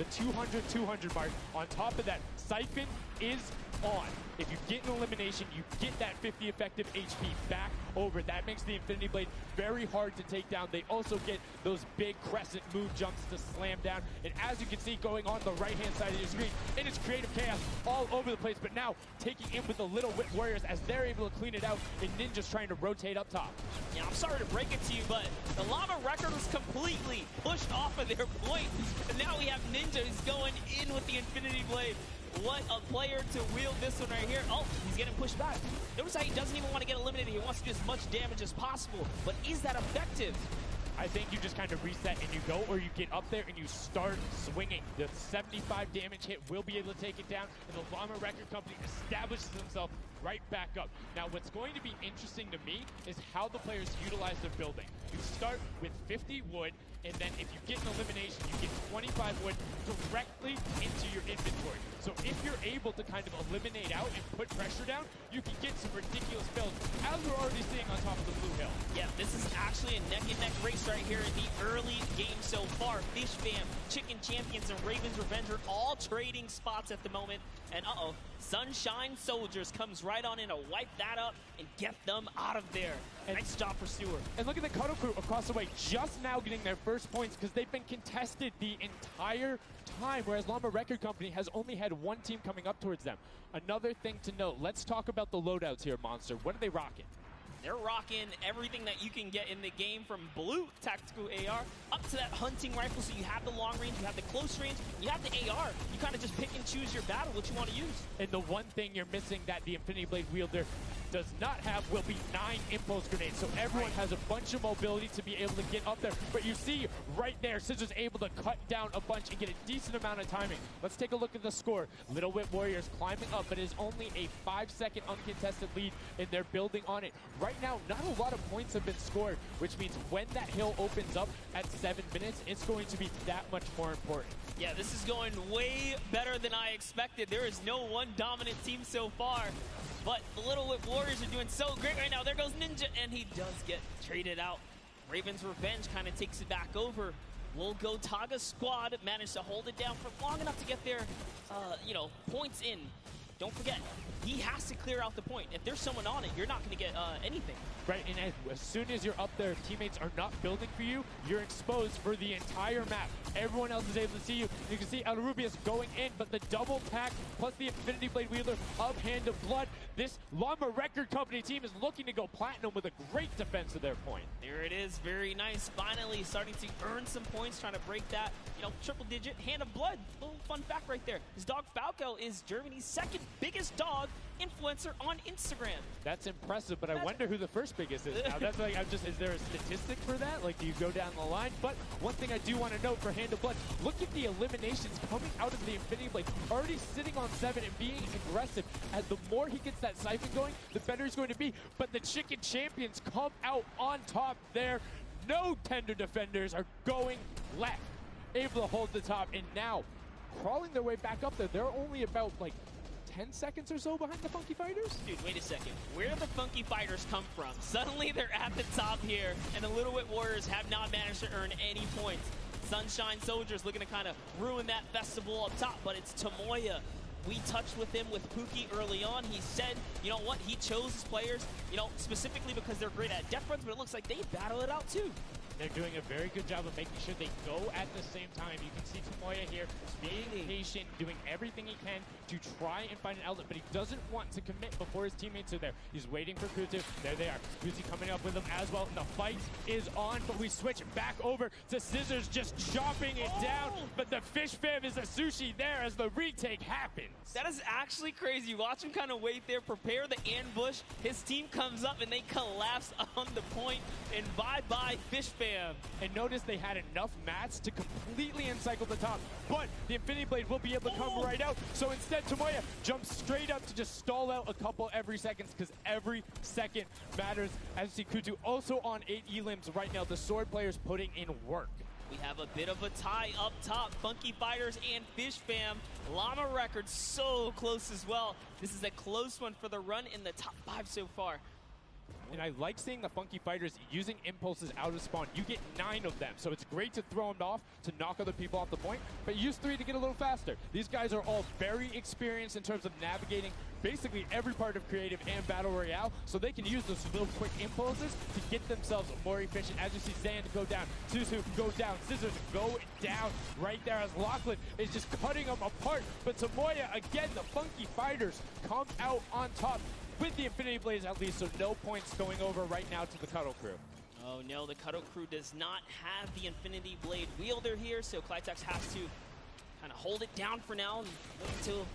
the 200-200 mark. On top of that, Siphon is on. If you get an elimination, you get that 50 effective HP back over. That makes the Infinity Blade very hard to take down. They also get those big crescent move jumps to slam down. And as you can see going on the right-hand side of your screen, it is creative chaos all over the place, but now taking in with the Little Whip Warriors as they're able to clean it out, and Ninja's trying to rotate up top. Yeah, I'm sorry to break it to you, but the Llama Record was completely pushed off of their point. And now we have Ninja who's going in with the Infinity Blade. What a player to wield this one right here. Oh, he's getting pushed back. Notice how he doesn't even want to get eliminated. He wants to do as much damage as possible. But is that effective? I think you just kind of reset and you go, or you get up there and you start swinging. The 75 damage hit will be able to take it down, and the Llama Record Company establishes himself right back up. Now, what's going to be interesting to me is how the players utilize their building. You start with 50 wood, and then if you get an elimination, you get 25 wood directly into your inventory. So if you're able to kind of eliminate out and put pressure down, you can get some ridiculous builds, as we're already seeing on top of the Blue Hill. Yeah, this is actually a neck-and-neck race right here in the early game so far. Fish Fam, Chicken Champions, and Raven's Revenge are all trading spots at the moment. And Sunshine Soldiers comes right on in to wipe that up and get them out of there. And nice job for Stewart. And look at the Cuddle Crew across the way, just now getting their first points because they've been contested the entire time, whereas Llama Record Company has only had one team coming up towards them. Another thing to note, let's talk about the loadouts here, Monster. What are they rocking? They're rocking everything that you can get in the game, from blue tactical AR up to that hunting rifle. So you have the long range, you have the close range, you have the AR. You kind of just pick and choose your battle, what you want to use. And the one thing you're missing that the Infinity Blade wielder does not have will be 9 impulse grenades. So everyone has a bunch of mobility to be able to get up there. But you see right there, Scissors able to cut down a bunch and get a decent amount of timing. Let's take a look at the score. Little Whip Warriors climbing up, but it is only a 5-second uncontested lead, and they're building on it. Right now, not a lot of points have been scored, which means when that hill opens up at 7 minutes, it's going to be that much more important. Yeah, this is going way better than I expected. There is no one dominant team so far. But the Little Whip Warriors are doing so great right now. There goes Ninja, and he does get traded out. Raven's Revenge kind of takes it back over. We'll go Taga's squad managed to hold it down for long enough to get their, points in. Don't forget, he has to clear out the point. If there's someone on it, you're not going to get anything. Right, and as soon as you're up there, teammates are not building for you, you're exposed for the entire map. Everyone else is able to see you. You can see El Rubius going in, but the double pack plus the Infinity Blade wielder of Hand of Blood. This Llama Record Company team is looking to go platinum with a great defense of their point. There it is, very nice. Finally starting to earn some points, trying to break that, triple digit. Hand of Blood, little fun fact right there. His dog Falco is Germany's second biggest dog influencer on Instagram. That's impressive, but I wonder who the first biggest is now. That's like, is there a statistic for that? Like, do you go down the line? But one thing I do want to note for Hand of Blood, look at the eliminations coming out of the Infinity Blade, already sitting on 7 and being aggressive. As the more he gets that Siphon going, the better he's going to be. But the Chicken Champions come out on top there. No tender defenders are going left, able to hold the top, and now crawling their way back up there. They're only about 10 seconds or so behind the Funky Fighters? Dude, wait a second. Where did the Funky Fighters come from? Suddenly they're at the top here, and the Little Whip Warriors have not managed to earn any points. Sunshine Soldiers looking to kind of ruin that festival up top, but it's Tomoya. We touched with him with Pookie early on. He said, you know what, he chose his players, specifically because they're great at depth runs, but it looks like they battle it out too. They're doing a very good job of making sure they go at the same time. You can see Tomoya here being patient, doing everything he can to try and find an outlet, but he doesn't want to commit before his teammates are there. He's waiting for Kutu. There they are. Kutu coming up with them as well. And the fight is on, but we switch back over to Scissors just chopping it down. But the Fish Fam is a sushi there as the retake happens. That is actually crazy. Watch him kind of wait there, prepare the ambush. His team comes up and they collapse on the point. And bye-bye Fish Fam. And notice they had enough mats to completely encircle the top, but the Infinity Blade will be able to come right out. So instead, Tomoya jumps straight up to just stall out a couple every seconds, because every second matters. As you see Kutu also on 8 elims right now. The sword players putting in work. We have a bit of a tie up top. Funky Fighters and Fish Fam. Llama Record so close as well. This is a close one for the run in the top 5 so far. And I like seeing the Funky Fighters using impulses out of spawn. You get 9 of them, so it's great to throw them off, to knock other people off the point, but use 3 to get a little faster. These guys are all very experienced in terms of navigating basically every part of creative and battle royale, so they can use those little quick impulses to get themselves more efficient. As you see Zan go down, Suzu go down, Scissors go down right there as Lachlan is just cutting them apart. But Tomoya, again, the Funky Fighters come out on top with the Infinity Blades at least, so no points going over right now to the Cuddle Crew. Oh no, the Cuddle Crew does not have the Infinity Blade wielder here, so Clytex has to kind of hold it down for now and wait until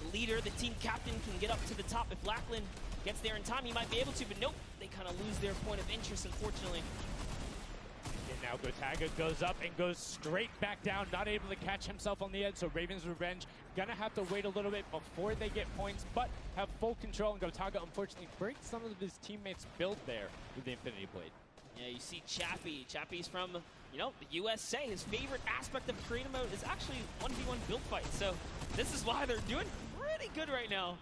the leader, the team captain, can get up to the top. If Lachlan gets there in time, he might be able to, but nope, they kind of lose their point of interest, unfortunately. And now Gotaga goes up and goes straight back down, not able to catch himself on the edge, so Raven's Revenge gonna have to wait a little bit before they get points, but have full control, and Gotaga unfortunately breaks some of his teammates' build there with the Infinity Blade. Yeah, you see Chappie. Chappie's from, you know, the USA. His favorite aspect of creative mode is actually 1v1 build fights, so this is why they're doing pretty good right now.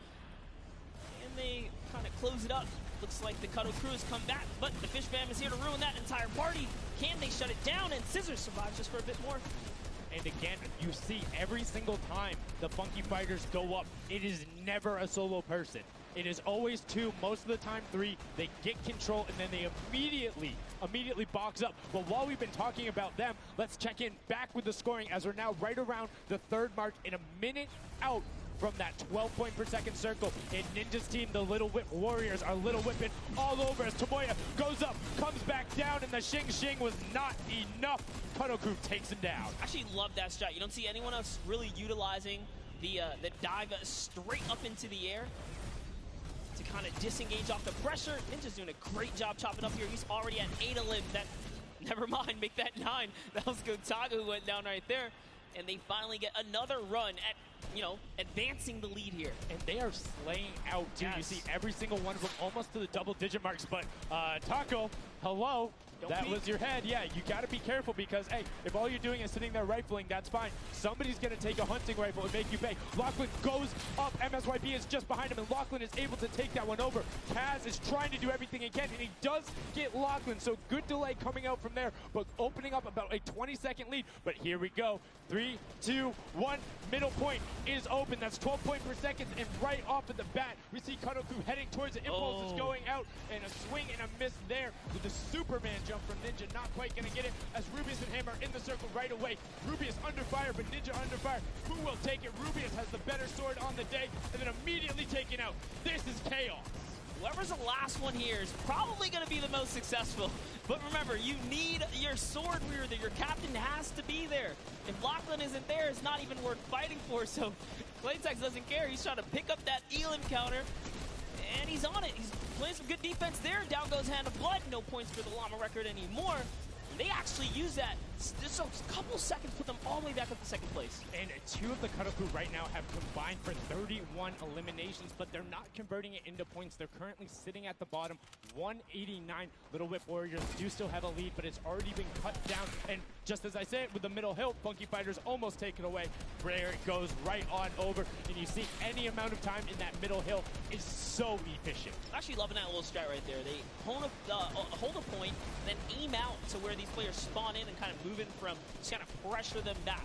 And they kind of close it up. Looks like the Cuddle Crew has come back, but the Fish Fam is here to ruin that entire party. Can they shut it down? And Scissors survives just for a bit more. And again, you see every single time the Funky Fighters go up, it is never a solo person. It is always 2, most of the time 3. They get control and then they immediately box up. But while we've been talking about them, let's check in back with the scoring as we're now right around the 3rd mark and a minute out from that 12 point per second circle. And Ninja's team, the Little Whip Warriors, are Little Whipping all over as Tomoya goes up, comes back down, and the Xing Xing was not enough. Cuddle Crew takes him down. I actually love that strat. You don't see anyone else really utilizing the dive straight up into the air to kind of disengage off the pressure. Ninja's doing a great job chopping up here. He's already at 8 a live. That, never mind, make that 9. That was Gotaga who went down right there. And they finally get another run at, you know, advancing the lead here. And they are slaying out, too. Yes. You see every single one of them almost to the double-digit marks. But Taco, hello. That was your head. Yeah, you got to be careful because, hey, if all you're doing is sitting there rifling, that's fine. Somebody's going to take a hunting rifle and make you pay. Lachlan goes up. MSYP is just behind him, and Lachlan is able to take that one over. Kaz is trying to do everything he can, and he does get Lachlan, so good delay coming out from there, but opening up about a 20-second lead. But here we go. 3, 2, 1. Middle point is open. That's 12 points per second, and right off of the bat, we see Cuddle Crew heading towards it. Impulse is going out, and a swing and a miss there with the Superman jump from Ninja, not quite going to get it as Rubius and Hammer in the circle right away. Rubius under fire, but Ninja under fire. Who will take it? Rubius has the better sword on the day, and then immediately taken out. This is chaos. Whoever's the last one here is probably going to be the most successful. But remember, you need your sword wielder. Your captain has to be there. If Lachlan isn't there, it's not even worth fighting for. So Claytex doesn't care. He's trying to pick up that Elam counter. And he's on it. He's playing some good defense there. Down goes Hand of Blood. No points for the Llama record anymore. They actually use that. Just a couple seconds, put them all the way back up to 2nd place. And 2 of the Cuddle Crew right now have combined for 31 eliminations, but they're not converting it into points. They're currently sitting at the bottom, 189. Little Whip Warriors do still have a lead, but it's already been cut down. And just as I said, with the middle hill, Funky Fighters almost take it away. There it goes right on over. And you see any amount of time in that middle hill is so efficient. I'm actually loving that little strat right there. They hold a point, then aim out to where these players spawn in and kind of move in from, just kind of pressure them back.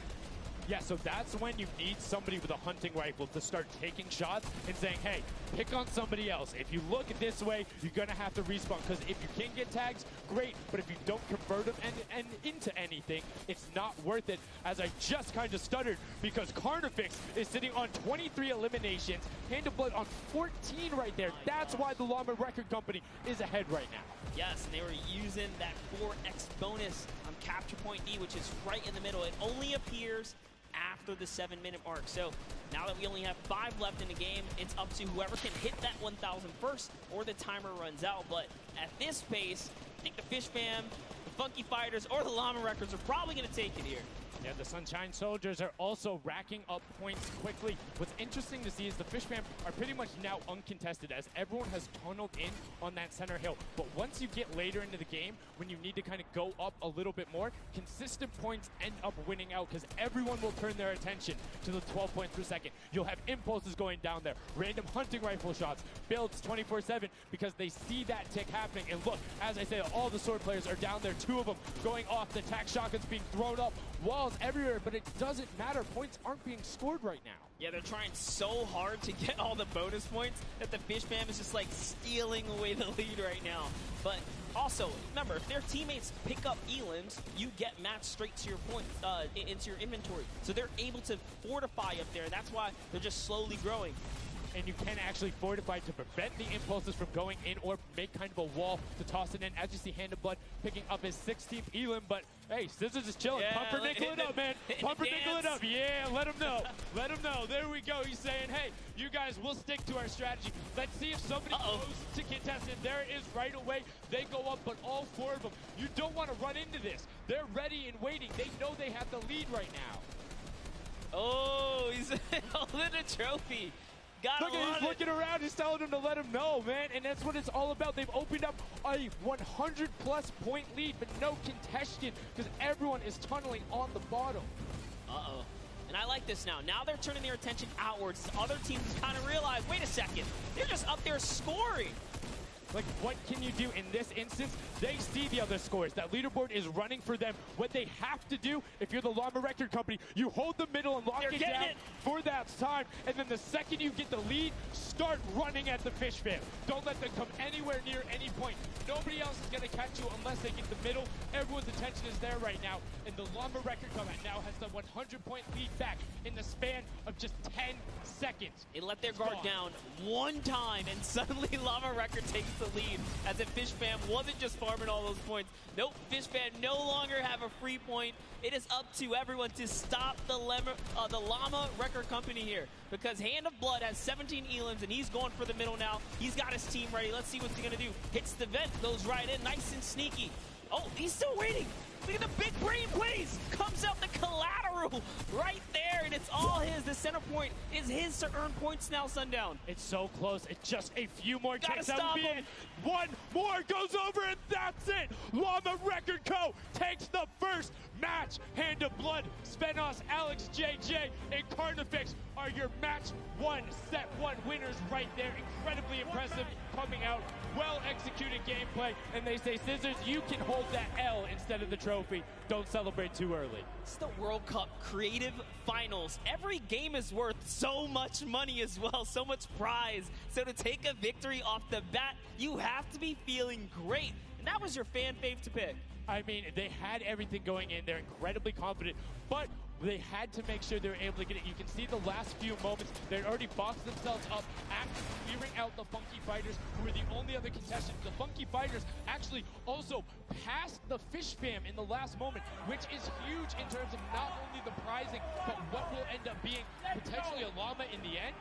Yeah, so that's when you need somebody with a hunting rifle to start taking shots and saying, hey, pick on somebody else. If you look this way, you're going to have to respawn, because if you can get tags, great, but if you don't convert them and into anything, it's not worth it, as I just kind of stuttered, because Carnifex is sitting on 23 eliminations, Hand of Blood on 14 right there. That's why the Llama Record Company is ahead right now. Yes, and they were using that 4x bonus on Capture Point D, which is right in the middle. It only appears after the 7-minute mark. So now that we only have 5 left in the game, it's up to whoever can hit that 1,000 first or the timer runs out. But at this pace, I think the Fish Fam, the Funky Fighters, or the Llama Records are probably going to take it here. Yeah, the Sunshine Soldiers are also racking up points quickly. What's interesting to see is the Fish Fam are pretty much now uncontested as everyone has tunneled in on that center hill. But once you get later into the game, when you need to kind of go up a little bit more, consistent points end up winning out because everyone will turn their attention to the 12 points per second. You'll have impulses going down there, random hunting rifle shots, builds 24/7 because they see that tick happening. And look, as I say, all the sword players are down there, 2 of them going off, the tac shotguns being thrown up, walls everywhere, but it doesn't matter. Points aren't being scored right now. Yeah, they're trying so hard to get all the bonus points that the Fish Fam is just like stealing away the lead right now. But also, remember, if their teammates pick up elims, you get matched straight to your points, into your inventory. So they're able to fortify up there, and that's why they're just slowly growing. And you can actually fortify to prevent the impulses from going in or make kind of a wall to toss it in. As you see, Hand of Blood picking up his 16th elim, but hey, Scissors is chilling. Yeah, Pumpernickel it up, man. Pumpernickel it up. Yeah, let him know. Let him know. There we go. He's saying, hey, you guys, we'll stick to our strategy. Let's see if somebody goes to contest it. There it is right away. They go up, but all 4 of them, you don't want to run into this. They're ready and waiting. They know they have the lead right now. Oh, he's holding a trophy. Look at he's looking around, he's telling him to let him know, man, and that's what it's all about. They've opened up a 100-plus point lead, but no contention because everyone is tunneling on the bottom. Uh-oh. And I like this now. Now they're turning their attention outwards. The other teams kind of realize, wait a second, they're just up there scoring. Like, what can you do in this instance? They see the other scores. That leaderboard is running for them. What they have to do, if you're the Llama Record Company, you hold the middle and lock it down for that time. And then the second you get the lead, start running at the Fish Fam. Don't let them come anywhere near any point. Nobody else is going to catch you unless they get the middle. Everyone's attention is there right now. And the Llama Record Company now has the 100-point lead back in the span of just 10 seconds. They let their guard down one time, and suddenly Llama Record takes the lead as if Fish Fam wasn't just farming all those points. Nope, Fish Fam no longer have a free point. It is up to everyone to stop the Llama Record Company here because Hand of Blood has 17 elims and he's going for the middle now. He's got his team ready. Let's see what's he gonna do. Hits the vent, goes right in, nice and sneaky. Oh, he's still waiting. Look at the big brain plays. Comes out the collateral right there, and it's all his. The center point is his to earn points now, Sundown. It's so close. It's just a few more Gotta takes. stop him. One more goes over, and that's it. Llama Record Co. takes the first match. Hand of Blood, Svenos, Alex JJ, and Carnifex are your match 1, set 1 winners right there. Incredibly impressive coming out. Well-executed gameplay, and they say, Scissors, you can hold that L instead of the trophy. Don't celebrate too early. It's the World Cup Creative Finals. Every game is worth so much money as well, so much prize. So to take a victory off the bat, you have to be feeling great. And that was your fan fave to pick. I mean, they had everything going in. They're incredibly confident, but they had to make sure they were able to get it. You can see the last few moments, they'd already boxed themselves up after clearing out the Funky Fighters, who were the only other contestants. The Funky Fighters actually also passed the Fish Fam in the last moment, which is huge in terms of not only the prizing, but what will end up being potentially a llama in the end.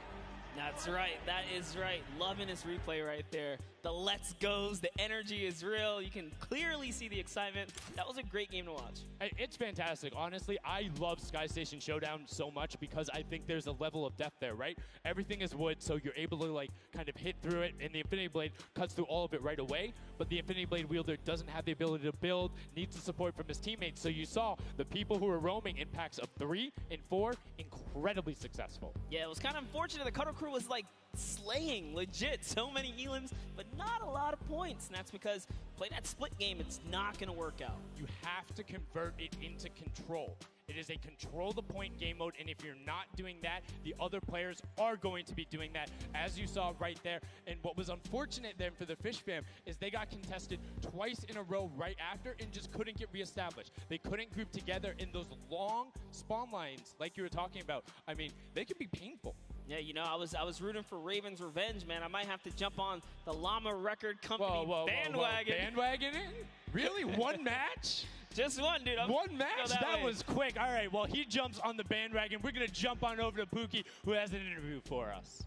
That's right. That is right. Loving this replay right there. The let's goes, the energy is real. You can clearly see the excitement. That was a great game to watch. It's fantastic. Honestly, I love Sky Station Showdown so much because I think there's a level of depth there, right? Everything is wood, so you're able to like kind of hit through it, and the Infinity Blade cuts through all of it right away. But the Infinity Blade wielder doesn't have the ability to build, needs the support from his teammates. So you saw the people who were roaming in packs of 3 and 4, incredibly successful. Yeah, it was kind of unfortunate. The Cutter Crew was like slaying, legit. So many elims, but not a lot of points. And that's because play that split game, it's not going to work out. You have to convert it into control. It is a control the point game mode, and if you're not doing that, the other players are going to be doing that, as you saw right there. And what was unfortunate then for the Fish Fam is they got contested twice in a row right after and just couldn't get reestablished. They couldn't group together in those long spawn lines like you were talking about. I mean, they could be painful. Yeah, you know, I was rooting for Raven's Revenge, man. I might have to jump on the Llama Record Company bandwagon. Bandwagon it? Really? One match? Just one, dude. One match? That was quick. All right, well, he jumps on the bandwagon. We're going to jump on over to Pookie, who has an interview for us.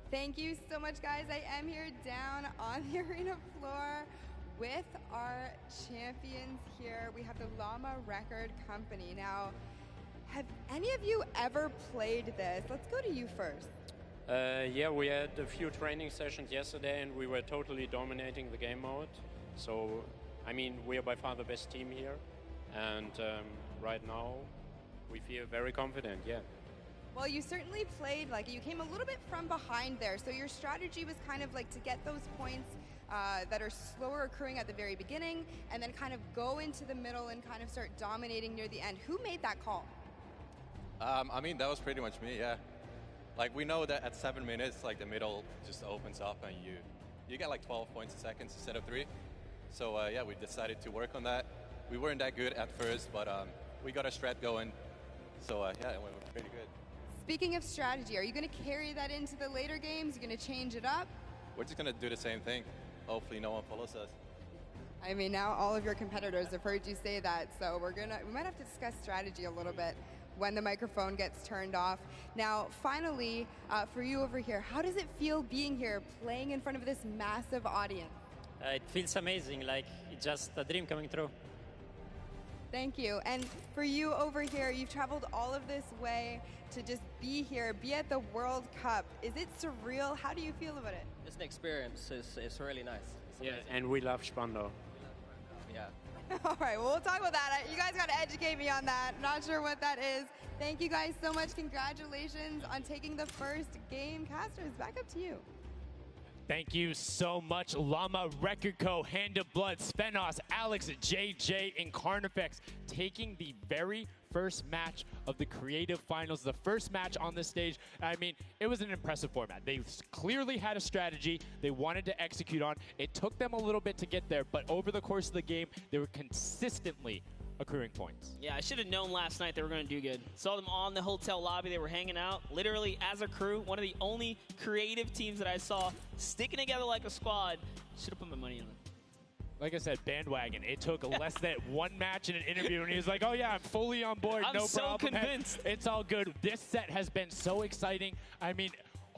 Thank you so much, guys. I am here down on the arena floor with our champions here. We have the Llama Record Company. Now, have any of you ever played this? Let's go to you first. Yeah, we had a few training sessions yesterday and we were totally dominating the game mode. So, I mean, we are by far the best team here. And right now, we feel very confident, yeah. Well, you certainly played, like, you came a little bit from behind there. So your strategy was kind of like to get those points that are slower accruing at the very beginning and then kind of go into the middle and kind of start dominating near the end. Who made that call? I mean, that was pretty much me, yeah. Like, we know that at 7 minutes, like, the middle just opens up and you get like 12 points a second instead of 3. So, yeah, we decided to work on that. We weren't that good at first, but we got a strat going. So, yeah, it went pretty good. Speaking of strategy, are you going to carry that into the later games? You're going to change it up? We're just going to do the same thing. Hopefully no one follows us. I mean, now all of your competitors have heard you say that, so we might have to discuss strategy a little bit when the microphone gets turned off. Now, finally, for you over here, how does it feel being here, playing in front of this massive audience? It feels amazing, like it's just a dream coming true. Thank you. And for you over here, you've traveled all of this way to just be here, be at the World Cup. Is it surreal? How do you feel about it? It's an experience. It's really nice. It's Yeah, amazing. and we love Spandau. Yeah. All right, well, we'll talk about that. You guys got to educate me on that. Not sure what that is. Thank you guys so much. Congratulations on taking the first game. Casters, back up to you. Thank you so much, Llama Record Co., Hand of Blood, Spenos, Alex, JJ, and Carnifex taking the very first match of the Creative Finals, the first match on the stage. I mean, it was an impressive format. They clearly had a strategy they wanted to execute on. It took them a little bit to get there, but over the course of the game, they were consistently accruing points. Yeah, I should have known last night they were going to do good. Saw them on the hotel lobby. They were hanging out, literally as a crew. One of the only creative teams that I saw sticking together like a squad. Should have put my money on them. Like I said, bandwagon. It took less than one match in an interview, and he was like, oh, yeah, I'm fully on board. I'm no so problem. convinced. It's all good. This set has been so exciting. I mean,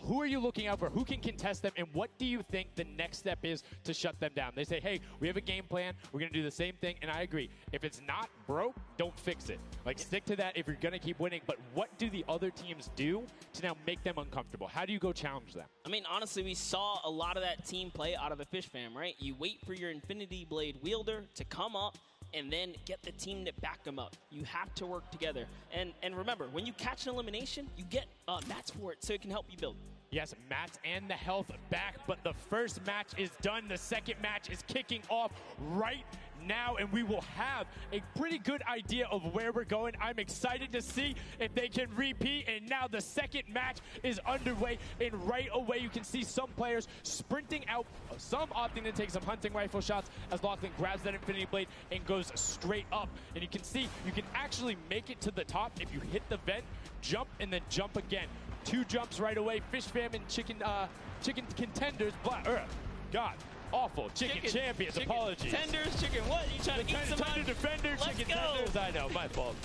who are you looking out for? Who can contest them? And what do you think the next step is to shut them down? They say, hey, we have a game plan. We're going to do the same thing. And I agree. If it's not broke, don't fix it. Like, stick to that if you're going to keep winning. But what do the other teams do to now make them uncomfortable? How do you go challenge them? I mean, honestly, we saw a lot of that team play out of a Fish Fam, right? You wait for your Infinity Blade wielder to come up and then get the team to back them up. You have to work together. And remember, when you catch an elimination, you get mats for it so it can help you build. Yes, mats and the health back, but the first match is done. The second match is kicking off right now, and we will have a pretty good idea of where we're going. I'm excited to see if they can repeat, and now the second match is underway, and right away you can see some players sprinting out, some opting to take some hunting rifle shots as Lachlan grabs that Infinity Blade and goes straight up. And you can see you can actually make it to the top if you hit the vent, jump, and then jump again. 2 jumps right away. Fish Fam and chicken contenders. God, awful. Chicken champions. Chicken apologies. Tenders, chicken what? You trying to eat some Tender defender, Let's chicken go. tenders. I know, my fault.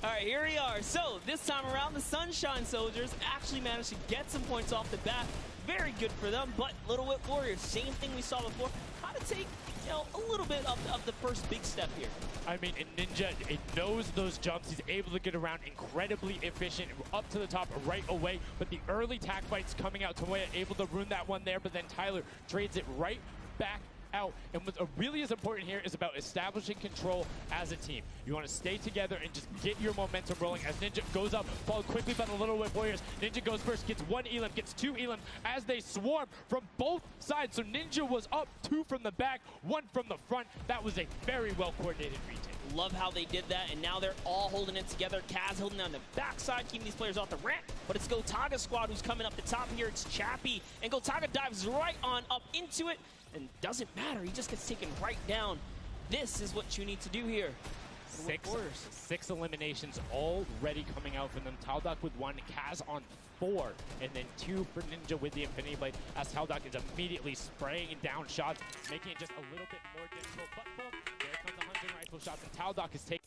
All right, here we are. So this time around, the Sunshine Soldiers actually managed to get some points off the bat. Very good for them, but Little Whip Warriors, same thing we saw before. How to take, a little bit of the first big step here. I mean, Ninja, it knows those jumps. He's able to get around incredibly efficient, up to the top right away. But the early tack fights coming out, Tomoya able to ruin that one there, but then Tyler trades it right back out. And what really is important here is about establishing control as a team. You want to stay together and just get your momentum rolling as Ninja goes up, followed quickly by the Little Whip Warriors. Ninja goes first, gets 1 elim, gets 2 elim as they swarm from both sides. So Ninja was up 2 from the back, 1 from the front. That was a very well-coordinated retake. Love how they did that, and now they're all holding it together. Kaz holding down the backside, keeping these players off the ramp. But it's Gotaga squad who's coming up the top here. It's Chappie, and Gotaga dives right on up into it, and doesn't matter. He just gets taken right down. This is what you need to do here. 6 eliminations already coming out from them. Taldock with 1, Kaz on 4, and then 2 for Ninja with the Infinity Blade, as Taldock is immediately spraying down shots, making it just a little bit more difficult. But boom, there come the hunting rifle shots, and Taldock is taking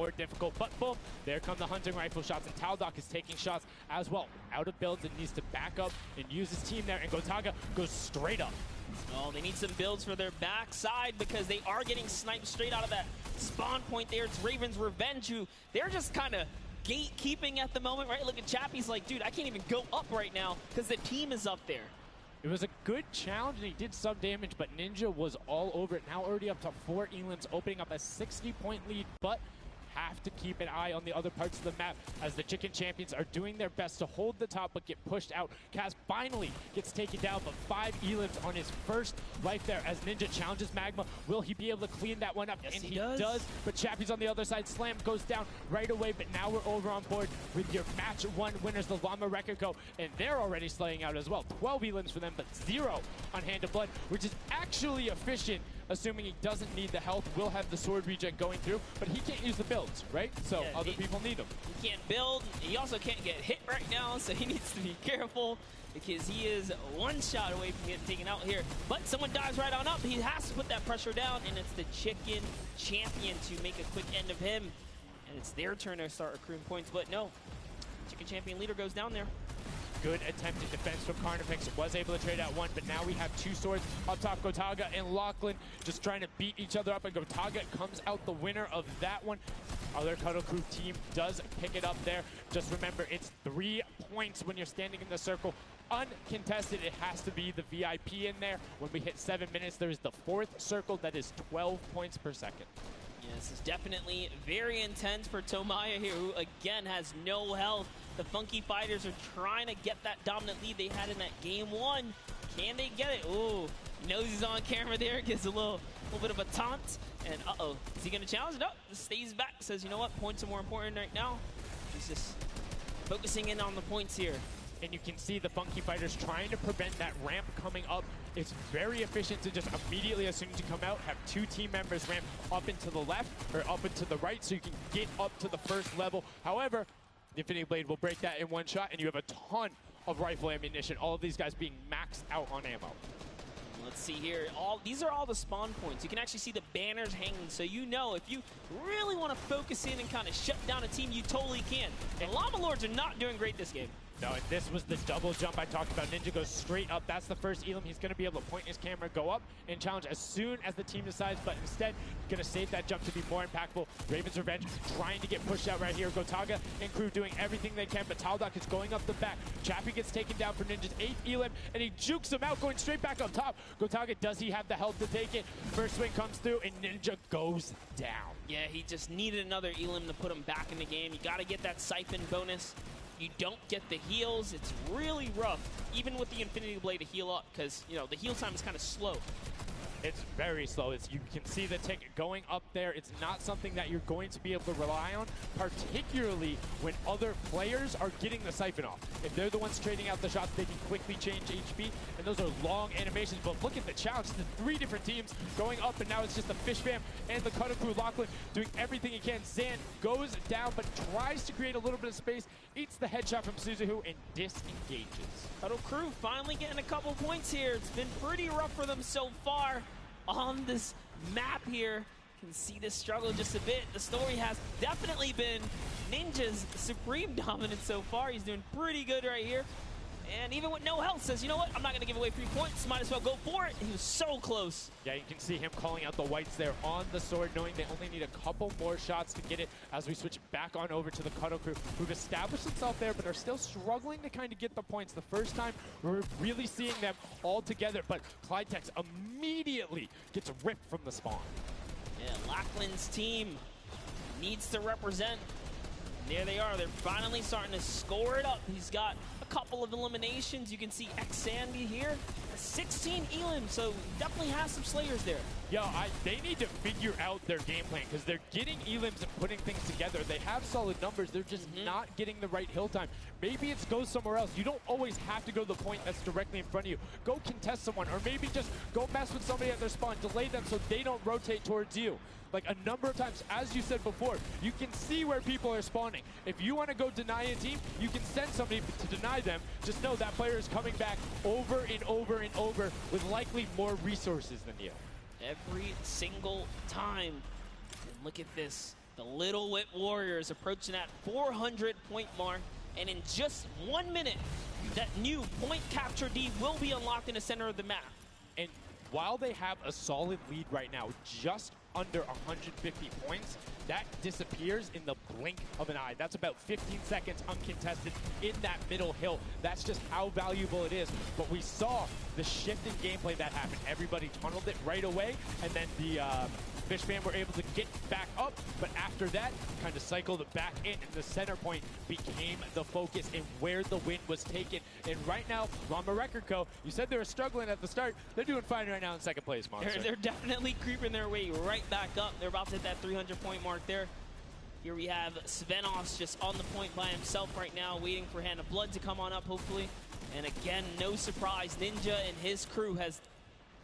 more difficult. But boom, there come the hunting rifle shots, and Taldock is taking shots as well. Out of builds and needs to back up and use his team there, and Gotaga goes straight up. Oh, they need some builds for their backside because they are getting sniped straight out of that spawn point there. It's Raven's Revenge, who they're just kind of gatekeeping at the moment, right? Look at Chappie's like, dude, I can't even go up right now because the team is up there. It was a good challenge, and he did some damage, but Ninja was all over it. Now already up to 4 elims, opening up a 60-point lead, but have to keep an eye on the other parts of the map as the Chicken Champions are doing their best to hold the top but get pushed out. Kaz finally gets taken down, but 5 elims on his first life there as Ninja challenges Magma. Will he be able to clean that one up? Yes, and he does. But Chappie's on the other side. Slam goes down right away, but now we're over on board with your match 1 winners, the Llama Rekiko, and they're already slaying out as well. 12 elims for them, but 0 on Hand of Blood, which is actually efficient. Assuming he doesn't need the health, will have the sword regen going through, but he can't use the builds, right? So yeah, other people need them. He can't build. He also can't get hit right now, so he needs to be careful because he is 1 shot away from getting taken out here. But someone dives right on up. He has to put that pressure down, and it's the Chicken Champion to make a quick end of him. And it's their turn to start accruing points, but no. Chicken Champion leader goes down there. Good attempted defense from Carnifex. Was able to trade out 1, but now we have 2 swords up top. Gotaga and Lachlan just trying to beat each other up, and Gotaga comes out the winner of that one. Other Cuddle Crew team does pick it up there. Just remember, it's 3 points when you're standing in the circle. Uncontested, it has to be the VIP in there. When we hit 7 minutes, there is the 4th circle that is 12 points per second. Yeah, this is definitely very intense for Tomaya here, who again has no health. The Funky Fighters are trying to get that dominant lead they had in that game 1. Can they get it? Ooh, knows he's on camera there, gives a little bit of a taunt. And uh-oh, is he gonna challenge? No, stays back, says, you know what, points are more important right now. He's just focusing in on the points here. And you can see the Funky Fighters trying to prevent that ramp coming up. It's very efficient to just immediately, as soon as you come out, have 2 team members ramp up into the left or up into the right so you can get up to the first level. However, the Infinity Blade will break that in 1 shot, and you have a ton of rifle ammunition. All of these guys being maxed out on ammo. Let's see here. These are all the spawn points. You can actually see the banners hanging, so you know if you really want to focus in and kind of shut down a team, you totally can. And Llama Lords are not doing great this game. No, and this was the double jump I talked about. Ninja goes straight up. That's the first elim. He's going to be able to point his camera, go up, and challenge as soon as the team decides, but instead, going to save that jump to be more impactful. Raven's Revenge trying to get pushed out right here. Gotaga and crew doing everything they can, but Taldock is going up the back. Chappie gets taken down for Ninja's 8th elim, and he jukes him out, going straight back up top. Gotaga, does he have the health to take it? First swing comes through, and Ninja goes down. Yeah, he just needed another elim to put him back in the game. You got to get that siphon bonus. You don't get the heals. It's really rough, even with the Infinity Blade to heal up, because, you know, the heal time is kind of slow. It's very slow. You can see the tick going up there. It's not something that you're going to be able to rely on, particularly when other players are getting the siphon off. If they're the ones trading out the shots, they can quickly change HP, and those are long animations. But look at the challenge. The 3 different teams going up, and now it's just the Fish Fam and the Cuddle Crew. Lachlan doing everything he can. Zan goes down, but tries to create a little bit of space, eats the headshot from Suzuhu, and disengages. Cuddle Crew finally getting a couple points here. It's been pretty rough for them so far on this map here. Can see this struggle just a bit. The story has definitely been Ninja's supreme dominance so far. He's doing pretty good right here. And even with no health, says, you know what, I'm not going to give away 3 points. Might as well go for it. He was so close. Yeah, you can see him calling out the whites there on the sword, knowing they only need a couple more shots to get it as we switch back on over to the Cuddle Crew, who've established themselves there, but are still struggling to kind of get the points. The first time we're really seeing them all together, but Clydetex immediately gets ripped from the spawn. Yeah, Lachlan's team needs to represent. There they are. They're finally starting to score it up. He's got a couple of eliminations. You can see X-Sandy here. 16 elim, so definitely has some Slayers there. Yo, they need to figure out their game plan because they're getting elims and putting things together. They have solid numbers. They're just not getting the right hill time. Maybe it's go somewhere else. You don't always have to go to the point that's directly in front of you. Go contest someone, or maybe just go mess with somebody at their spawn. Delay them so they don't rotate towards you. Like a number of times, as you said before, you can see where people are spawning. If you want to go deny a team, you can send somebody to deny them. Just know that player is coming back over and over and over with likely more resources than you. Every single time. And look at this. The Little Whip Warriors approaching that 400-point mark. And in just 1 minute, that new point capture D will be unlocked in the center of the map. And while they have a solid lead right now, just under 150 points, that disappears in the blink of an eye. That's about 15 seconds uncontested in that middle hill. That's just how valuable it is. But we saw the shift in gameplay that happened. Everybody tunneled it right away, and then the Fish Fam were able to get back up, but after that, kind of cycled it back in, and the center point became the focus and where the win was taken. And right now, Llama Record Co., you said they were struggling at the start. They're doing fine right now in second place, Monster. They're definitely creeping their way right back up. They're about to hit that 300-point mark there. Here we have Svenos just on the point by himself right now, waiting for Hand of Blood to come on up, hopefully. And again, no surprise, Ninja and his crew has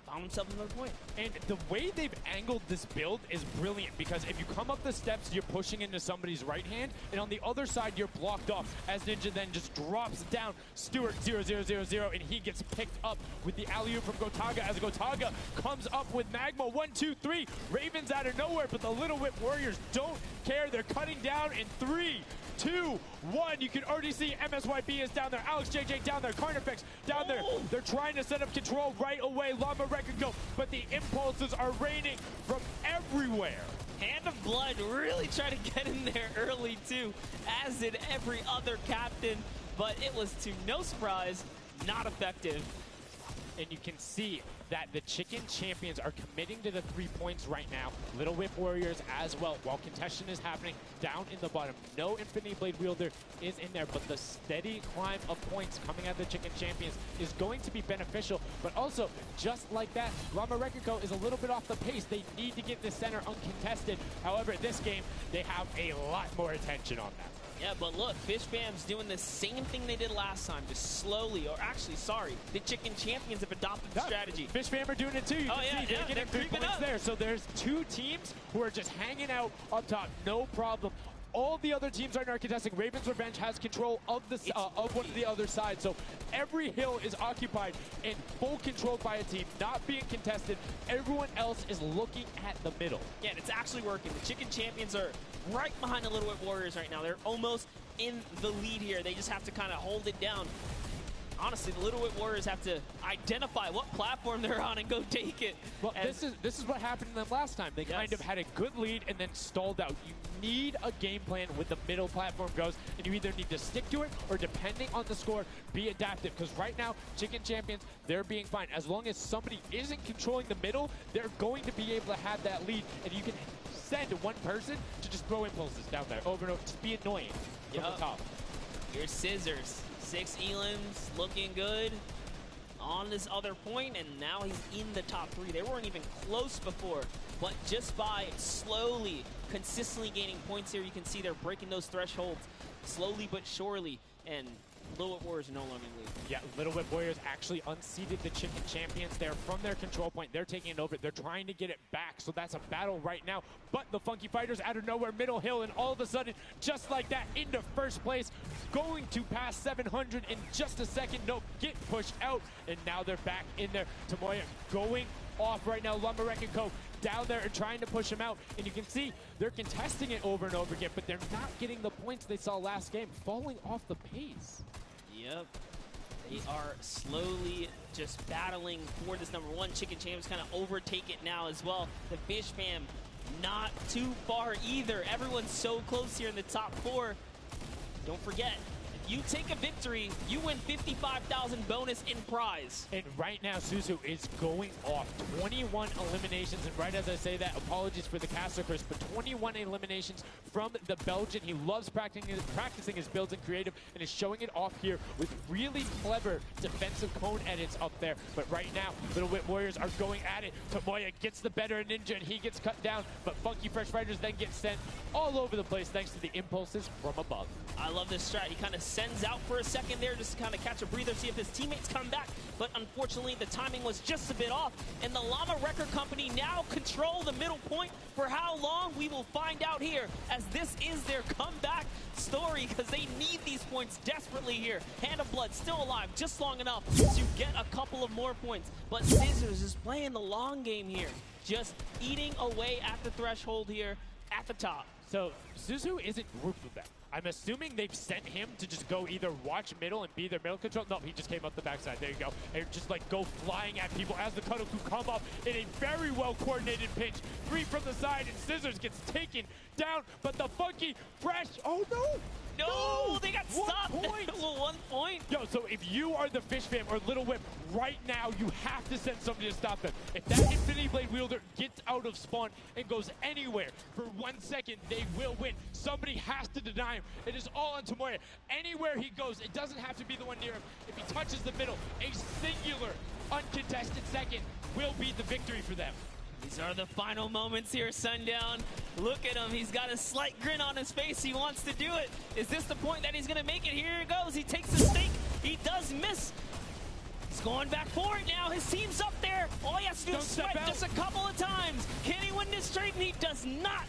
found himself another point. And the way they've angled this build is brilliant, because if you come up the steps, you're pushing into somebody's right hand, and on the other side, you're blocked off, as Ninja then just drops down Stewart 0-0-0-0, and he gets picked up with the alley-oop from Gotaga, as Gotaga comes up with Magma. 1, 2, 3. Ravens out of nowhere, but the Little Whip Warriors don't care. They're cutting down in 3, 2, 1. You can already see MSYB is down there. Alex JJ down there. Carnifex down there. They're trying to set up control right away. Llama Record go, but the impulses are raining from everywhere. Hand of Blood really tried to get in there early too, as did every other captain, but it was, to no surprise, not effective. And you can see that the Chicken Champions are committing to the 3 points right now. Little Whip Warriors as well, while contention is happening down in the bottom. No Infinity Blade Wielder is in there, but the steady climb of points coming out of the Chicken Champions is going to be beneficial. But also, just like that, Llama Record Co. is a little bit off the pace. They need to get the center uncontested. However, this game, they have a lot more attention on that. Yeah, but look, Fish Fam's doing the same thing they did last time, just slowly, or actually, sorry, the Chicken Champions have adopted the strategy. Fish Fam are doing it too. You can see they're getting 3 points there. So there's 2 teams who are just hanging out up top, no problem. All the other teams are not contesting. Raven's Revenge has control of the of one of the other side. So every hill is occupied and full controlled by a team, not being contested. Everyone else is looking at the middle. Yeah, and it's actually working. The Chicken Champions are right behind the Little Whip Warriors right now. They're almost in the lead here. They just have to kind of hold it down. Honestly, the Little Whip Warriors have to identify what platform they're on and go take it. Well, this is what happened to them last time. They kind of had a good lead and then stalled out. You need a game plan with the middle platform goes, and you either need to stick to it or, depending on the score, be adaptive. Because right now, Chicken Champions, they're being fine. As long as somebody isn't controlling the middle, they're going to be able to have that lead, and you can send one person to just throw impulses down there over and over. Just be annoying from the top. Here's Scissors. 6 Elans looking good on this other point, and now he's in the top 3. They weren't even close before, but just by slowly, consistently gaining points here, you can see they're breaking those thresholds slowly but surely, and Little Whip Warriors are no longer in the lead. Yeah, Little Whip Warriors actually unseated the Chicken Champions. They're from their control point. They're taking it over. They're trying to get it back, so that's a battle right now. But the Funky Fighters out of nowhere, middle hill, and all of a sudden, just like that, into first place, going to pass 700 in just a second. No, get pushed out, and now they're back in there. Tomoya going off right now. Llama Record Co. down there and trying to push him out. And you can see they're contesting it over and over again, but they're not getting the points they saw last game, falling off the pace. Yep. They are slowly just battling for this number 1. Chicken Champions kind of overtake it now as well. The Fish Fam not too far either. Everyone's so close here in the top 4. Don't forget, you take a victory, you win 55,000 bonus in prize. And right now, Suzu is going off. 21 eliminations, and right as I say that, apologies for the caster curse, but 21 eliminations from the Belgian. He loves practicing his builds in creative, and is showing it off here with really clever defensive cone edits up there. But right now, Little Whip Warriors are going at it. Tomoya gets the better of Ninja, and he gets cut down, but Funky Fresh Fighters then get sent all over the place thanks to the impulses from above. I love this strat. He kind of sends out for a second there just to kind of catch a breather, see if his teammates come back. But unfortunately, the timing was just a bit off. And the Llama Record Company now control the middle point. For how long, we will find out here, as this is their comeback story, because they need these points desperately here. Hand of Blood still alive just long enough to get a couple of more points. But Scissors is playing the long game here, just eating away at the threshold here at the top. So Suzu isn't grouped with them. I'm assuming they've sent him to just go either watch middle and be their middle control. No, he just came up the backside. There you go. And just like go flying at people as the Kadoku come up in a very well coordinated pinch. 3 from the side, and Scissors gets taken down, but the Funky Fresh, oh no! No, they got 1 stopped. point. Well, 1 point. Yo, so if you are the Fish Fam or Little Whip, right now you have to send somebody to stop them. If that Infinity Blade wielder gets out of spawn and goes anywhere for 1 second, they will win. Somebody has to deny him. It is all on Tomoya. Anywhere he goes, it doesn't have to be the one near him. If he touches the middle, a singular, uncontested second will be the victory for them. These are the final moments here, Sundown. Look at him. He's got a slight grin on his face. He wants to do it. Is this the point that he's going to make it? Here it goes. He takes the stake. He does miss. He's going back for it now. His team's up there. All he has to do is sweat just a couple of times. Can he win this straight? And he does not.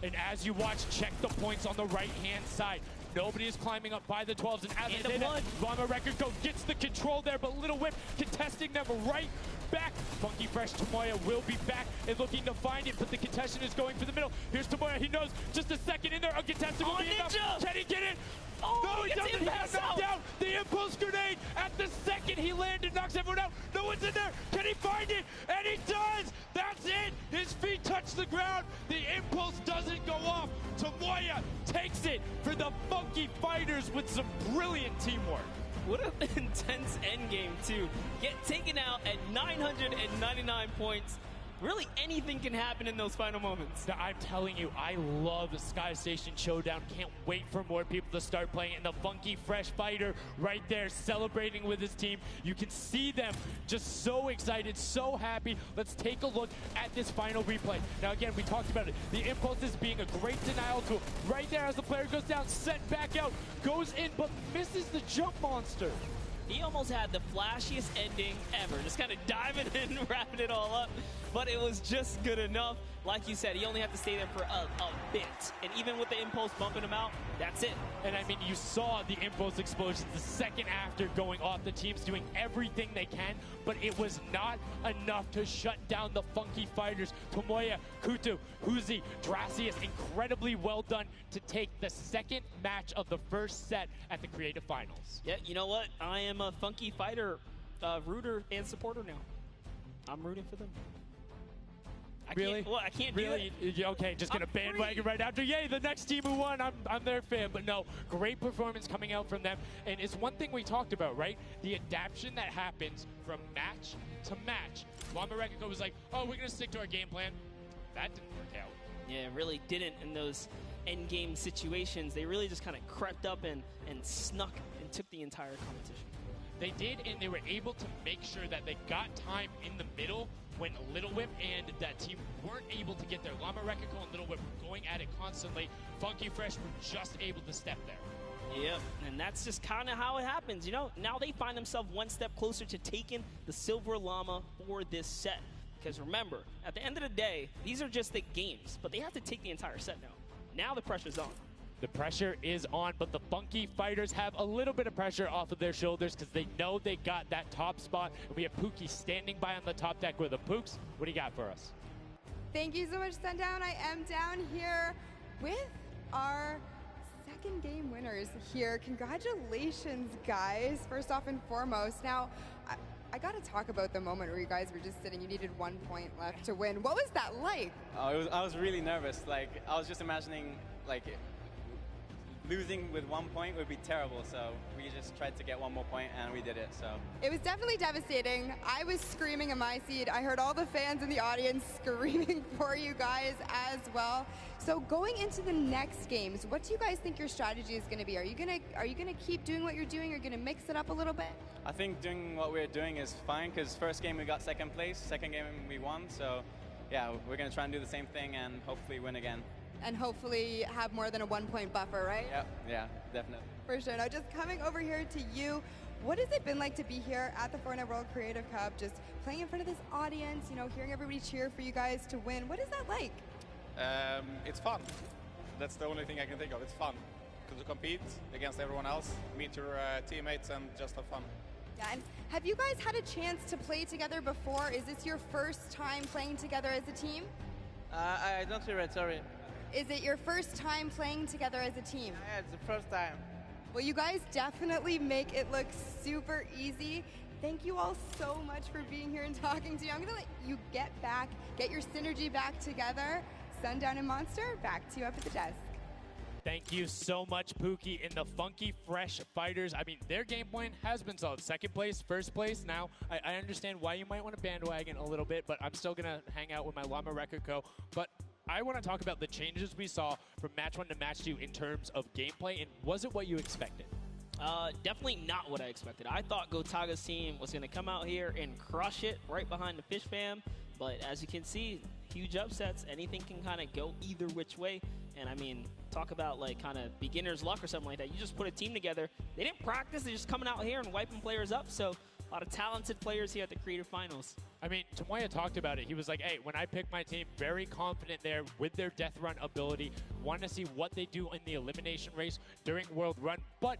And as you watch, check the points on the right-hand side. Nobody is climbing up by the 12s, and as they did it, Llama Record Go gets the control there, but Little Whip contesting them right back. Funky Fresh Tomoya will be back and looking to find it, but the contestant is going for the middle. Here's Tomoya. He knows just a second in there. Uncontested will be enough. Can he get it? Oh, no, he doesn't. He got knocked down. The impulse grenade at the second he landed knocks everyone out. No one's in there. Can he find it? And he does. That's it. His feet touch the ground. The impulse doesn't go off. Tomoya takes it for the Funky Fighters with some brilliant teamwork. What an intense endgame, too. Get taken out at 999 points. Really, anything can happen in those final moments. I'm telling you, I love the Sky Station Showdown. Can't wait for more people to start playing it. And the Funky Fresh Fighter right there celebrating with his team. You can see them just so excited, so happy. Let's take a look at this final replay. Now, again, we talked about it. The impulse is being a great denial tool. Right there as the player goes down, sent back out, goes in, but misses the jump monster. He almost had the flashiest ending ever. Just kind of diving in and wrapping it all up. But it was just good enough. Like you said, he only had to stay there for a bit. And even with the impulse bumping him out, that's it. And I mean, you saw the impulse explosions the second after going off. The team's doing everything they can, but it was not enough to shut down the Funky Fighters. Tomoya, Kutu, Huzi, Dracius, incredibly well done to take the second match of the first set at the Creative Finals. Yeah, you know what? I am a Funky Fighter rooter and supporter now. I'm rooting for them. I can't do it. Okay, just gonna bandwagon right after. Yay, the next team who won, I'm their fan. But no, great performance coming out from them. And it's one thing we talked about, right? The adaptation that happens from match to match. Llama Record was like, oh, we're gonna stick to our game plan. That didn't work out. Yeah, it really didn't in those end game situations. They really just kind of crept up and snuck and took the entire competition. They did, and they were able to make sure that they got time in the middle when Little Whip and that team weren't able to get there. Llama Rekiko and Little Whip were going at it constantly. Funky Fresh were just able to step there. Yep, and that's just kind of how it happens, you know? Now they find themselves one step closer to taking the Silver Llama for this set. Because remember, at the end of the day, these are just the games, but they have to take the entire set now. Now the pressure's on. The pressure is on, but the Funky Fighters have a little bit of pressure off of their shoulders because they know they got that top spot. And we have Pookie standing by on the top deck with the Pooks. What do you got for us? Thank you so much, Sundown. I am down here with our second game winners here. Congratulations, guys, first off and foremost. Now, I got to talk about the moment where you guys were just sitting. You needed 1 point left to win. What was that like? I was really nervous. Like, I was just imagining, like, losing with 1 point would be terrible, so we just tried to get 1 more point, and we did it. So it was definitely devastating. I was screaming in my seat. I heard all the fans in the audience screaming for you guys as well. So going into the next games, what do you guys think your strategy is going to be? Are you gonna keep doing what you're doing? Or are you gonna mix it up a little bit? I think doing what we're doing is fine, because first game we got second place, second game we won. So yeah, we're gonna try and do the same thing and hopefully win again. And hopefully have more than a 1 point buffer, right? Yeah, definitely. For sure. Now, just coming over here to you, what has it been like to be here at the Fortnite World Creative Cup, just playing in front of this audience, you know, hearing everybody cheer for you guys to win? What is that like? It's fun. That's the only thing I can think of. It's fun to compete against everyone else, meet your teammates, and just have fun. Yeah, and have you guys had a chance to play together before? Is this your first time playing together as a team? I don't hear it, sorry. Is it your first time playing together as a team? Yeah, it's the first time. Well, you guys definitely make it look super easy. Thank you all so much for being here and talking to me. I'm going to let you get your synergy back together. Sundown and Monster, back to you up at the desk. Thank you so much, Pookie. And the Funky Fresh Fighters, I mean, their game plan has been solid. Second place, first place. Now, I understand why you might want to bandwagon a little bit, but I'm still going to hang out with my Llama Record Co. But I want to talk about the changes we saw from match 1 to match 2 in terms of gameplay, and was it what you expected? Definitely not what I expected. I thought Gotaga's team was going to come out here and crush it right behind the Fish Fam, but as you can see, huge upsets. Anything can kind of go either which way, and I mean, talk about like kind of beginner's luck or something like that. You just put a team together. They didn't practice. They're just coming out here and wiping players up, so a lot of talented players here at the Creative Finals. I mean, Tomoya talked about it. He was like, hey, when I pick my team, very confident there with their Death Run ability. Want to see what they do in the elimination race during World Run, but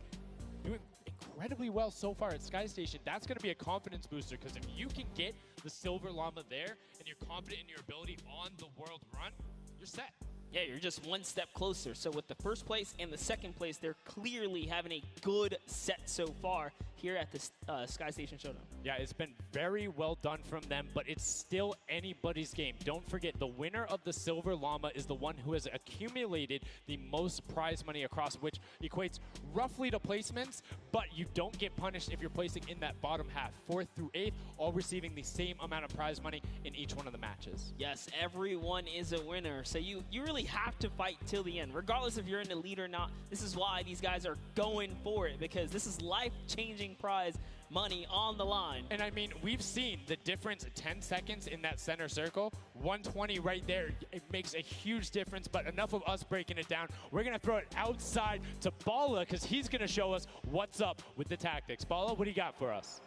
doing incredibly well so far at Sky Station. That's going to be a confidence booster, because if you can get the Silver Llama there and you're confident in your ability on the World Run, you're set. Yeah, you're just one step closer. So with the first place and the second place, they're clearly having a good set so far here at the Sky Station Showdown. Yeah, it's been very well done from them, but it's still anybody's game. Don't forget, the winner of the Silver Llama is the one who has accumulated the most prize money across, which equates roughly to placements, but you don't get punished if you're placing in that bottom half. 4th through 8th, all receiving the same amount of prize money in each one of the matches. Yes, everyone is a winner. So you really have to fight till the end, regardless if you're in the lead or not. This is why these guys are going for it, because this is life-changing prize money on the line. And I mean, we've seen the difference, 10 seconds in that center circle, 120 right there. It makes a huge difference, but enough of us breaking it down. We're going to throw it outside to Bala, because he's going to show us what's up with the tactics. Bala, what do you got for us?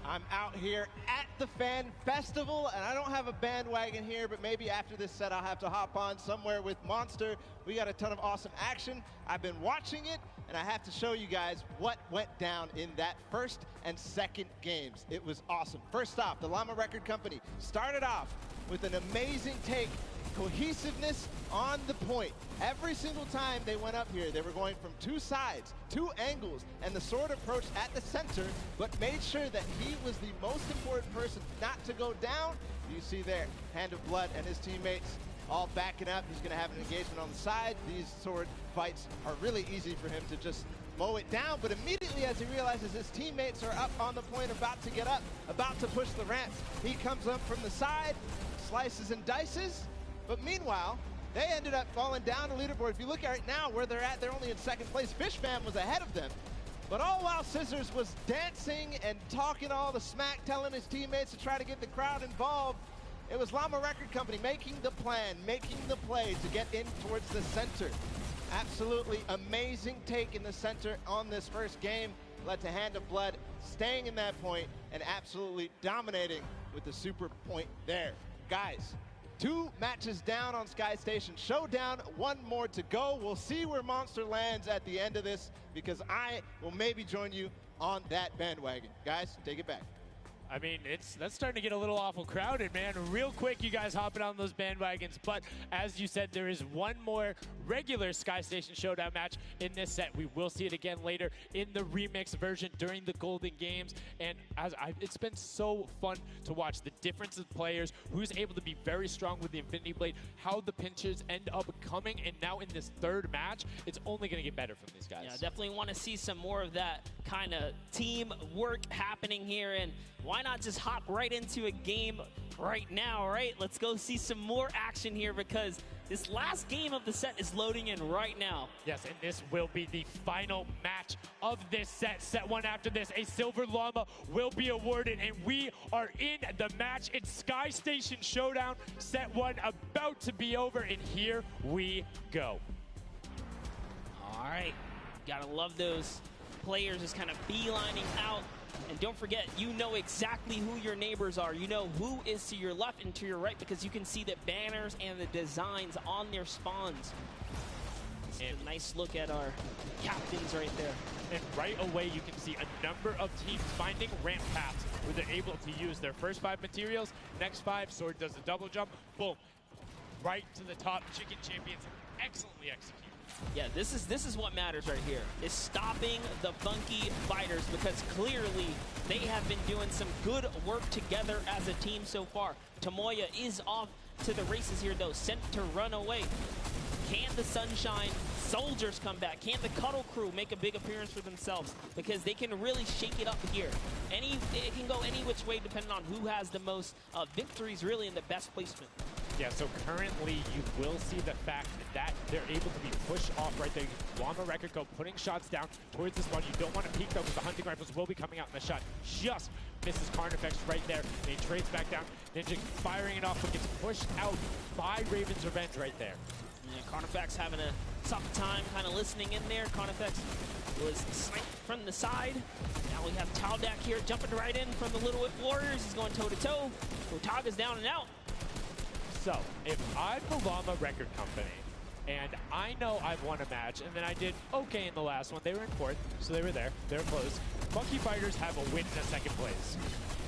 I'm out here at the Fan Festival, and I don't have a bandwagon here, but maybe after this set I'll have to hop on somewhere with Monster. We got a ton of awesome action. I've been watching it, and I have to show you guys what went down in that first and second games. It was awesome. First off, the Llama Record Company started off with an amazing take, cohesiveness on the point. Every single time they went up here, they were going from 2 sides, 2 angles, and the sword approached at the center, but made sure that he was the most important person not to go down. You see there, Hand of Blood and his teammates all backing up. He's gonna have an engagement on the side. These sword fights are really easy for him to just mow it down, but immediately as he realizes his teammates are up on the point, about to get up, about to push the ramps, he comes up from the side, slices and dices, but meanwhile, they ended up falling down the leaderboard. If you look at it now, where they're at, they're only in second place. Fish Fam was ahead of them. But all while Scissors was dancing and talking all the smack, telling his teammates to try to get the crowd involved, it was Llama Record Company making the plan, making the play to get in towards the center. Absolutely amazing take in the center on this first game. Led to Hand of Blood staying in that point and absolutely dominating with the super point there. Guys, 2 matches down on Sky Station Showdown, 1 more to go. We'll see where Monster lands at the end of this, because I will maybe join you on that bandwagon. Guys, take it back. I mean, that's starting to get a little awful crowded, man. Real quick, you guys hopping on those bandwagons. But as you said, there is 1 more regular Sky Station Showdown match in this set. We will see it again later in the remix version during the Golden Games. And it's been so fun to watch the difference of players, who's able to be very strong with the Infinity Blade, how the pinches end up coming. And now in this 3rd match, it's only going to get better from these guys. Yeah, definitely want to see some more of that kind of team work happening here. And why not just hop right into a game right now, right? Let's go see some more action here, because this last game of the set is loading in right now. Yes, and this will be the final match of this set. Set 1 after this, a Silver Llama will be awarded, and we are in the match. It's Sky Station Showdown. Set 1 about to be over, and here we go. All right, gotta love those players just kind of beelining out. And don't forget, you know exactly who your neighbors are. You know who is to your left and to your right, because you can see the banners and the designs on their spawns. And a nice look at our captains right there. And right away, you can see a number of teams finding ramp paths where they're able to use their first 5 materials. Next 5, Sword does a double jump. Boom. Right to the top. Chicken Champions excellently executed. Yeah, this is what matters right here, is stopping the Funky Fighters, because clearly they have been doing some good work together as a team so far. Tomoya is off to the races here, though, sent to run away. Can the Sunshine Soldiers come back? Can the Cuddle Crew make a big appearance for themselves? Because they can really shake it up here. It can go any which way depending on who has the most victories, really, in the best placement. Yeah, so currently you will see the fact that they're able to be pushed off right there. Llama Record Co putting shots down towards the spawn. You don't want to peek though, because the hunting rifles will be coming out in the shot. Just misses Carnifex right there. And he trades back down. Ninja firing it off, but gets pushed out by Raven's Revenge right there. Yeah, Carnifex having a tough time kind of listening in there. Carnifex was sniped from the side. Now we have Taldak here jumping right in from the Little Whip Warriors. He's going toe-to-toe. Gotaga's down and out. So, if I'm the Llama Record Company, and I know I've won a match, and then I did okay in the last one, they were in fourth, so they were there, they're close. Funky Fighters have a win in a second place.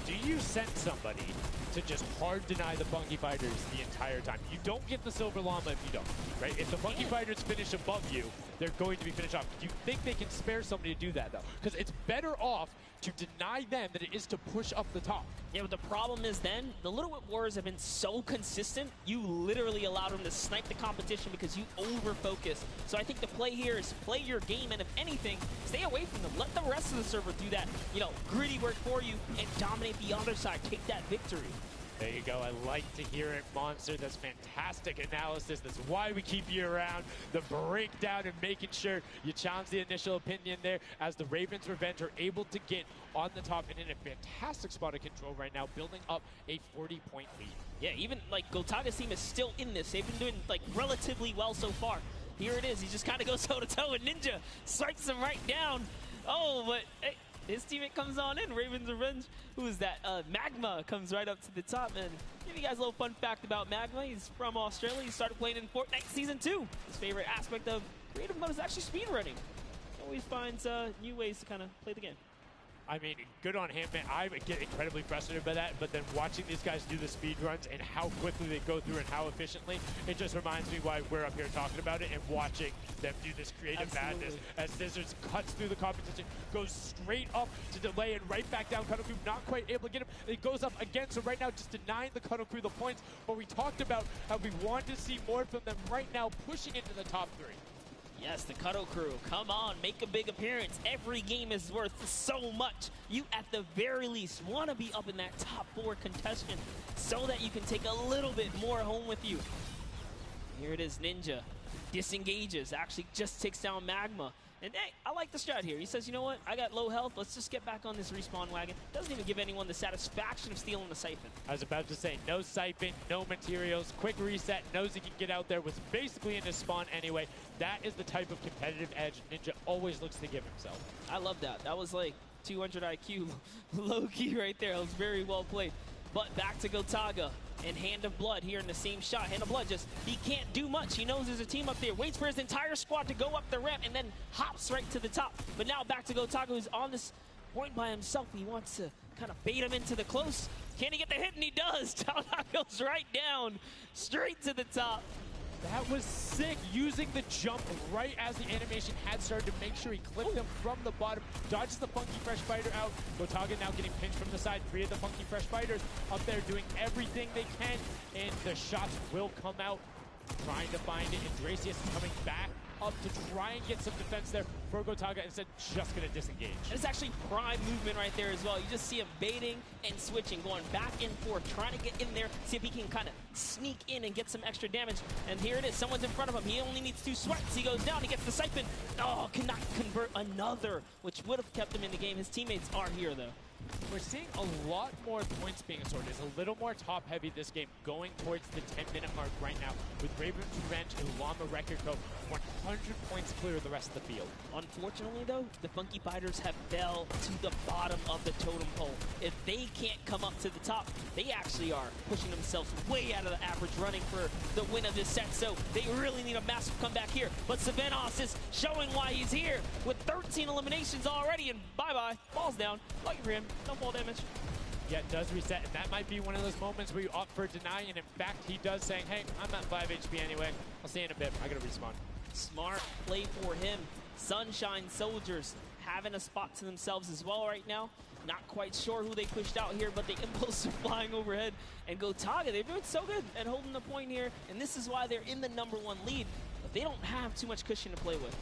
Do you send somebody to just hard deny the Funky Fighters the entire time? You don't get the Silver Llama if you don't, right? If the Funky Fighters finish above you, they're going to be finished off. Do you think they can spare somebody to do that, though? Because it's better off to deny them than it is to push up the top. Yeah, but the problem is then, the Little Whip Warriors have been so consistent, you literally allowed them to snipe the competition because you over-focus. So I think the play here is play your game, and if anything, stay away from them. Let the rest of the server do that, you know, gritty work for you and dominate the other side. Take that victory. There you go. I like to hear it, Monster. That's fantastic analysis. That's why we keep you around. The breakdown and making sure you challenge the initial opinion there as the Ravens Revenge are able to get on the top and in a fantastic spot of control right now, building up a 40-point lead. Yeah, even like Gotaga's team is still in this. They've been doing like relatively well so far. Here it is. He just kind of goes toe-to-toe and Ninja strikes him right down. Oh, but hey, his teammate comes on in, Ravens Revenge. Who is that? Magma comes right up to the top. And give you guys a little fun fact about Magma. He's from Australia. He started playing in Fortnite Season 2. His favorite aspect of creative mode is actually speedrunning. Always finds new ways to kind of play the game. I mean, good on him, man. I get incredibly frustrated by that, but then watching these guys do the speed runs and how quickly they go through and how efficiently, it just reminds me why we're up here talking about it and watching them do this creative madness as Scissors cuts through the competition, goes straight up to delay and right back down. Cuddle Crew not quite able to get him. It goes up again, so right now just denying the Cuddle Crew the points, but we talked about how we want to see more from them right now, pushing into the top 3. Yes, the Cuddle Crew, come on, make a big appearance. Every game is worth so much. You, at the very least, want to be up in that top 4 contestant so that you can take a little bit more home with you. Here it is, Ninja. Disengages, actually just takes down Magma. And hey, I like the strat here. He says, you know what, I got low health, let's just get back on this respawn wagon. Doesn't even give anyone the satisfaction of stealing the Siphon. I was about to say, no Siphon, no materials, quick reset, knows he can get out there, was basically in his spawn anyway. That is the type of competitive edge Ninja always looks to give himself. I love that. That was like 200 IQ low-key right there. It was very well played. But back to Gotaga and Hand of Blood here in the same shot. Hand of Blood just, he can't do much. He knows there's a team up there, waits for his entire squad to go up the ramp and then hops right to the top. But now back to Gotaga, who's on this point by himself. He wants to kind of bait him into the close. Can he get the hit? And he does. Taldak goes right down, straight to the top. That was sick, using the jump right as the animation had started to make sure he clipped him from the bottom, dodges the Funky Fresh Fighter out. Gotaga now getting pinched from the side. 3 of the Funky Fresh Fighters up there doing everything they can, and the shots will come out, trying to find it. And Dracius is coming back up to try and get some defense there for Gotaga, instead just going to disengage. It's actually prime movement right there as well. You just see him baiting and switching, going back and forth, trying to get in there, see if he can kind of sneak in and get some extra damage. And here it is, someone's in front of him. He only needs 2 sweats. He goes down, he gets the Siphon. Oh, cannot convert another, which would have kept him in the game. His teammates are here though. We're seeing a lot more points being assorted. It's a little more top-heavy this game, going towards the 10-minute mark right now, with Ravens Revenge and Llama Record Co. 100 points clear of the rest of the field. Unfortunately, though, the Funky Fighters have fell to the bottom of the totem pole. If they can't come up to the top, they actually are pushing themselves way out of the average, running for the win of this set. So they really need a massive comeback here. But Savenos is showing why he's here with 13 eliminations already, and bye-bye. Falls down. Lucky for him. No fall damage. yet does reset, and that might be one of those moments where you opt for a deny, and in fact, he does saying, hey, I'm at 5 HP anyway. I'll see you in a bit. I gotta respawn. Smart play for him. Sunshine Soldiers having a spot to themselves as well right now. Not quite sure who they pushed out here, but the Impulse are flying overhead. And Gotaga, they're doing so good at holding the point here, and this is why they're in the #1 lead. But they don't have too much cushion to play with.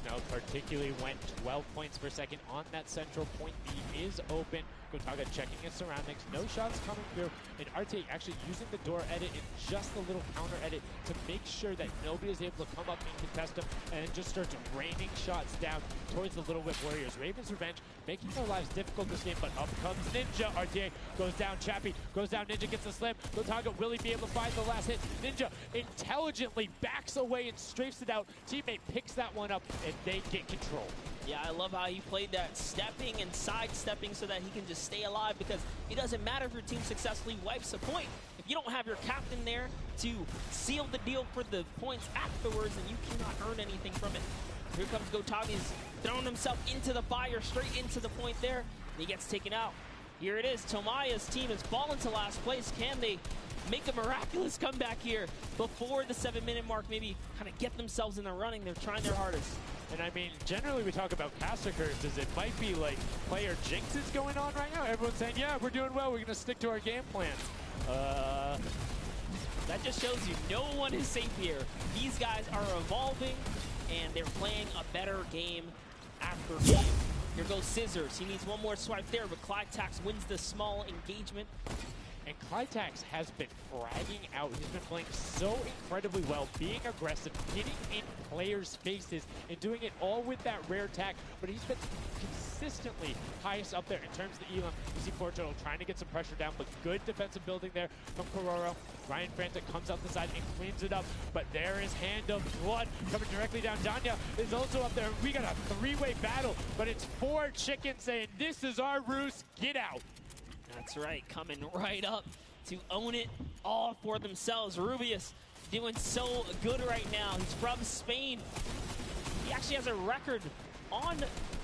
No, particularly went 12 points per second on that central point. B is open. Gotaga checking his surroundings. No shots coming through. And RTA actually using the door edit and just a little counter edit to make sure that nobody is able to come up and contest him, and it just starts raining shots down towards the Little Whip Warriors. Ravens Revenge making their lives difficult this game, but up comes Ninja. RTA goes down. Chappie goes down. Ninja gets a slam. Gotaga, will he be able to find the last hit? Ninja intelligently backs away and strafes it out. Teammate picks that one up, and they get control. Yeah, I love how he played that, stepping and sidestepping so that he can just stay alive, because it doesn't matter if your team successfully wipes a point. If you don't have your captain there to seal the deal for the points afterwards, then you cannot earn anything from it. Here comes Gotaga. He's thrown himself into the fire, straight into the point there, and he gets taken out. Here it is. Tomaya's team has fallen to last place. Can they make a miraculous comeback here before the 7-minute mark? Maybe kind of get themselves in the running. They're trying their hardest. And I mean, generally we talk about caster curses. It might be like player jinxes going on right now. Everyone's saying, yeah, we're doing well. We're going to stick to our game plan. That just shows you no one is safe here. These guys are evolving, and they're playing a better game after game. Here goes Scissors. He needs one more swipe there, but Clytax wins the small engagement. And Clytax has been fragging out. He's been playing so incredibly well, being aggressive, getting in players' faces, and doing it all with that rare attack. But he's been consistently highest up there in terms of the elim. You see Portugal trying to get some pressure down, but good defensive building there from Kororo. Ryan Frantic comes out the side and cleans it up, but there is Hand of Blood coming directly down. Danya is also up there. We got a three-way battle, but it's 4 chickens saying, this is our roost, get out. That's right, coming right up to own it all for themselves. Rubius doing so good right now. He's from Spain. He actually has a record on,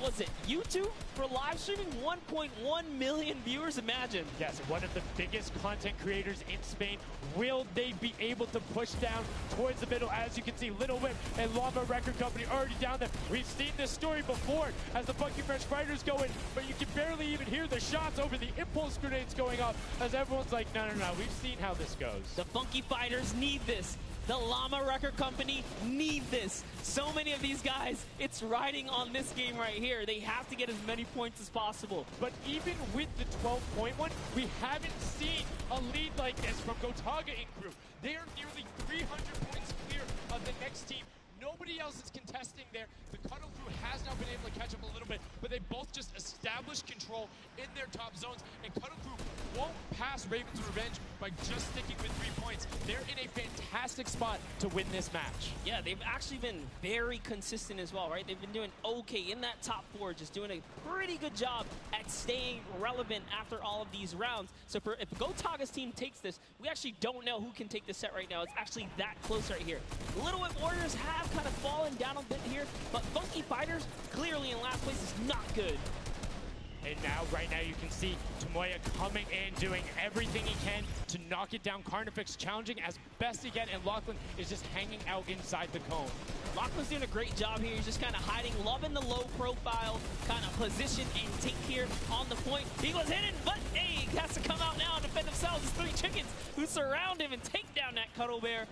was it YouTube for live streaming? 1.1 million viewers, imagine. Yes, one of the biggest content creators in Spain. Will they be able to push down towards the middle? As you can see, Little Whip and Llama Record Company already down there. We've seen this story before as the Funky French Fighters go in, but you can barely even hear the shots over the impulse grenades going off as everyone's like, no, we've seen how this goes. The Funky Fighters need this. The Llama Record Company need this. So many of these guys, it's riding on this game right here. They have to get as many points as possible. But even with the 12-point one, we haven't seen a lead like this from Gotaga and crew. They are nearly 300 points clear of the next team. Nobody else is contesting there. The Cuddle crew has now been able to catch up a little bit, but they both just established control in their top zones, and Cuddle crew won't pass Ravens Revenge by just sticking with 3 points. They're in a fantastic spot to win this match. Yeah, they've actually been very consistent as well, right? They've been doing okay in that top 4, just doing a pretty good job at staying relevant after all of these rounds. So if Gotaga's team takes this, we actually don't know who can take this set right now. It's actually that close right here. The Little Whip Warriors have kind of fallen down a bit here, but Funky Fighters clearly in last place is not good. And now, right now, you can see Tomoya coming in, doing everything he can to knock it down. Carnifex challenging as best he can, and Lachlan is just hanging out inside the cone. Lachlan's doing a great job here. He's just kind of hiding, loving the low profile kind of position and take here on the point. He was hidden, but hey, he has to come out now and defend themselves. It's 3 chickens who surround him and take down that Cuddle Bear.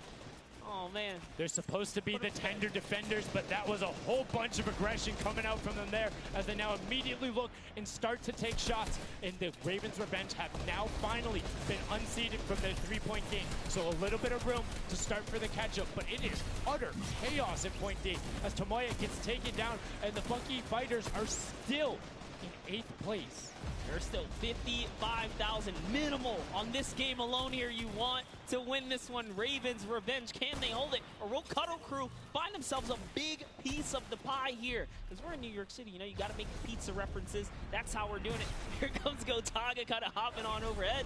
Oh, man. They're supposed to be the tender defenders, but that was a whole bunch of aggression coming out from them there as they now immediately look and start to take shots. And the Ravens Revenge have now finally been unseated from their 3-point game. So a little bit of room to start for the catch-up, but it is utter chaos in point D as Tomoya gets taken down, and the Funky Fighters are still in 8th place. There's still 55,000 minimal on this game alone here. You want to win this one. Ravens Revenge, can they hold it? Or will Cuddle Crew find themselves a big piece of the pie here? Because we're in New York City, you know, you got to make pizza references. That's how we're doing it. Here comes Gotaga kind of hopping on overhead.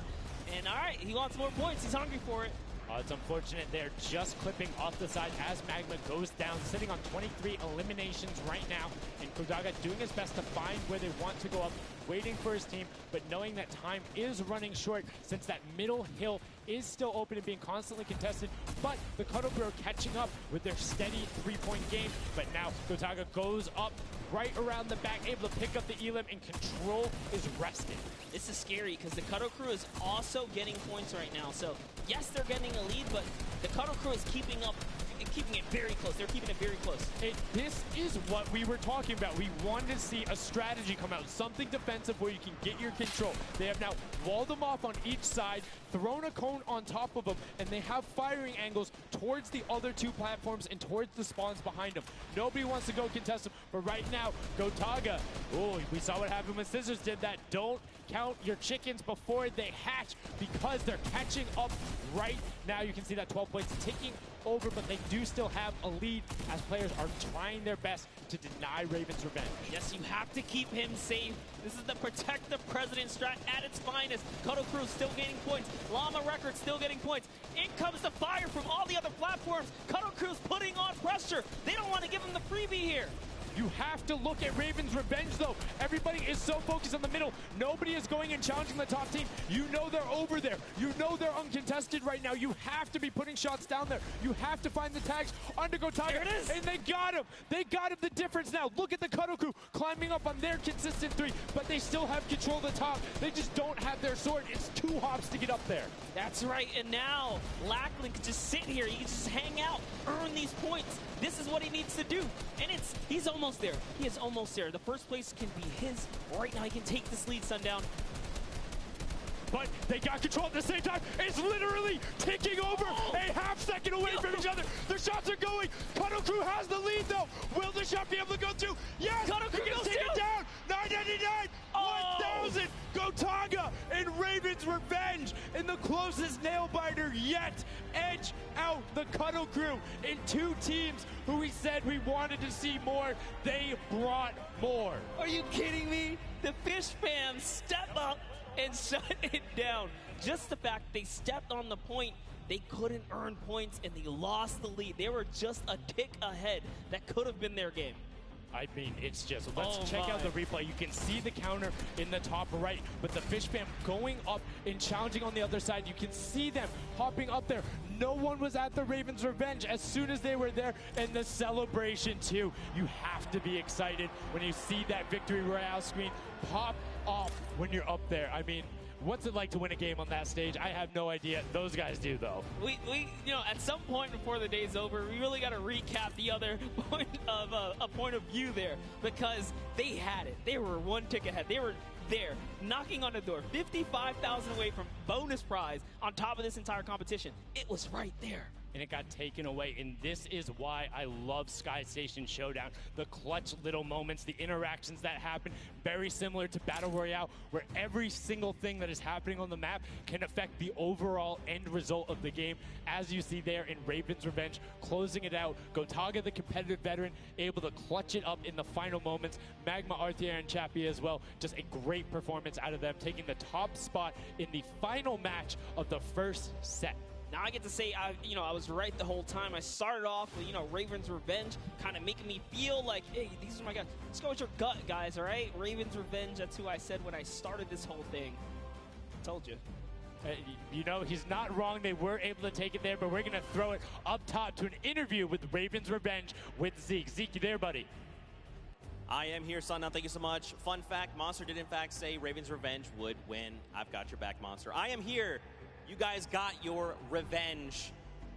And all right, he wants more points. He's hungry for it. It's unfortunate they're just clipping off the side as Magma goes down, sitting on 23 eliminations right now. And Gotaga doing his best to find where they want to go up, waiting for his team, but knowing that time is running short since that middle hill is still open and being constantly contested. But the Cuddle Crew are catching up with their steady three-point game. But now Gotaga goes up right around the back, able to pick up the Elim, and control is resting. This is scary because the Cuddle Crew is also getting points right now. So yes, they're getting a lead, but the Cuddle Crew is keeping up and keeping it very close. They're keeping it very close. This is what we were talking about. We wanted to see a strategy come out, something defensive where you can get your control. They have now walled them off on each side, thrown a cone on top of them, and they have firing angles towards the other two platforms and towards the spawns behind them. Nobody wants to go contest them, but right now, Gotaga, oh, we saw what happened when Scissors did that. Don't count your chickens before they hatch because they're catching up right now. You can see that 12 points ticking over, but they do still have a lead as players are trying their best to deny Raven's revenge. Yes, you have to keep him safe. This is the protect the president strat at its finest. Cuddle Crew still gaining points. Llama Records still getting points. In comes the fire from all the other platforms. Cuddle Crew's putting on pressure. They don't want to give him the freebie here. You have to look at Raven's revenge, though. Everybody is so focused on the middle. Nobody is going and challenging the top team. You know they're over there. You know they're uncontested right now. You have to be putting shots down there. You have to find the tags under Gotaga. There it is. And they got him. They got him the difference now. Look at the Cuddle Crew climbing up on their consistent three, but they still have control of the top. They just don't have their sword. It's 2 hops to get up there. That's right, and now Lackland can just sit here. He can just hang out, earn these points. This is what he needs to do, and he's almost there. He is almost there. The first place can be his. Right now, he can take this lead, Sundown. But they got control at the same time. It's literally ticking over, a half second away from each other. The shots are going. Cuddle Crew has the lead, though. Will the shot be able to go through? Yes! Cuddle Crew goes take it down. 999, 1,000. Gotaga and Raven's revenge in the closest nail biter yet. Edge out the Cuddle Crew in 2 teams who we said we wanted to see more. They brought more. Are you kidding me? The Fish fans step up and shut it down. Just the fact they stepped on the point, they couldn't earn points and they lost the lead. They were just a tick ahead. That could have been their game. I mean, it's just, let's check out the replay. You can see the counter in the top right, but the Fish fam going up and challenging on the other side. You can see them hopping up there. No one was at the Ravens' revenge as soon as they were there, and the celebration too. You have to be excited when you see that Victory Royale screen pop off when you're up there. I mean, what's it like to win a game on that stage? I have no idea. Those guys do, though. We you know, at some point before the day's over, we really got to recap the other point of a point of view there, because they had it. They were 1 tick ahead. They were there, knocking on the door, 55,000 away from bonus prize on top of this entire competition. It was right there. And it got taken away, and this is why I love Sky Station Showdown. The clutch little moments, the interactions that happen, very similar to Battle Royale, where every single thing that is happening on the map can affect the overall end result of the game, as you see there in Raven's Revenge, closing it out. Gotaga, the competitive veteran, able to clutch it up in the final moments. Magma, Arthur, and Chappie as well. Just a great performance out of them, taking the top spot in the final match of the first set. Now I get to say, I was right the whole time. I started off with, Raven's Revenge, kind of making me feel like, hey, these are my guys. Let's go with your gut, guys, all right? Raven's Revenge, that's who I said when I started this whole thing. I told you. He's not wrong. They were able to take it there, but we're going to throw it up top to an interview with Raven's Revenge with Zeke. Zeke, you there, buddy? I am here, Sundown. Thank you so much. Fun fact, Monster did in fact say Raven's Revenge would win. I've got your back, Monster. I am here. You guys got your revenge.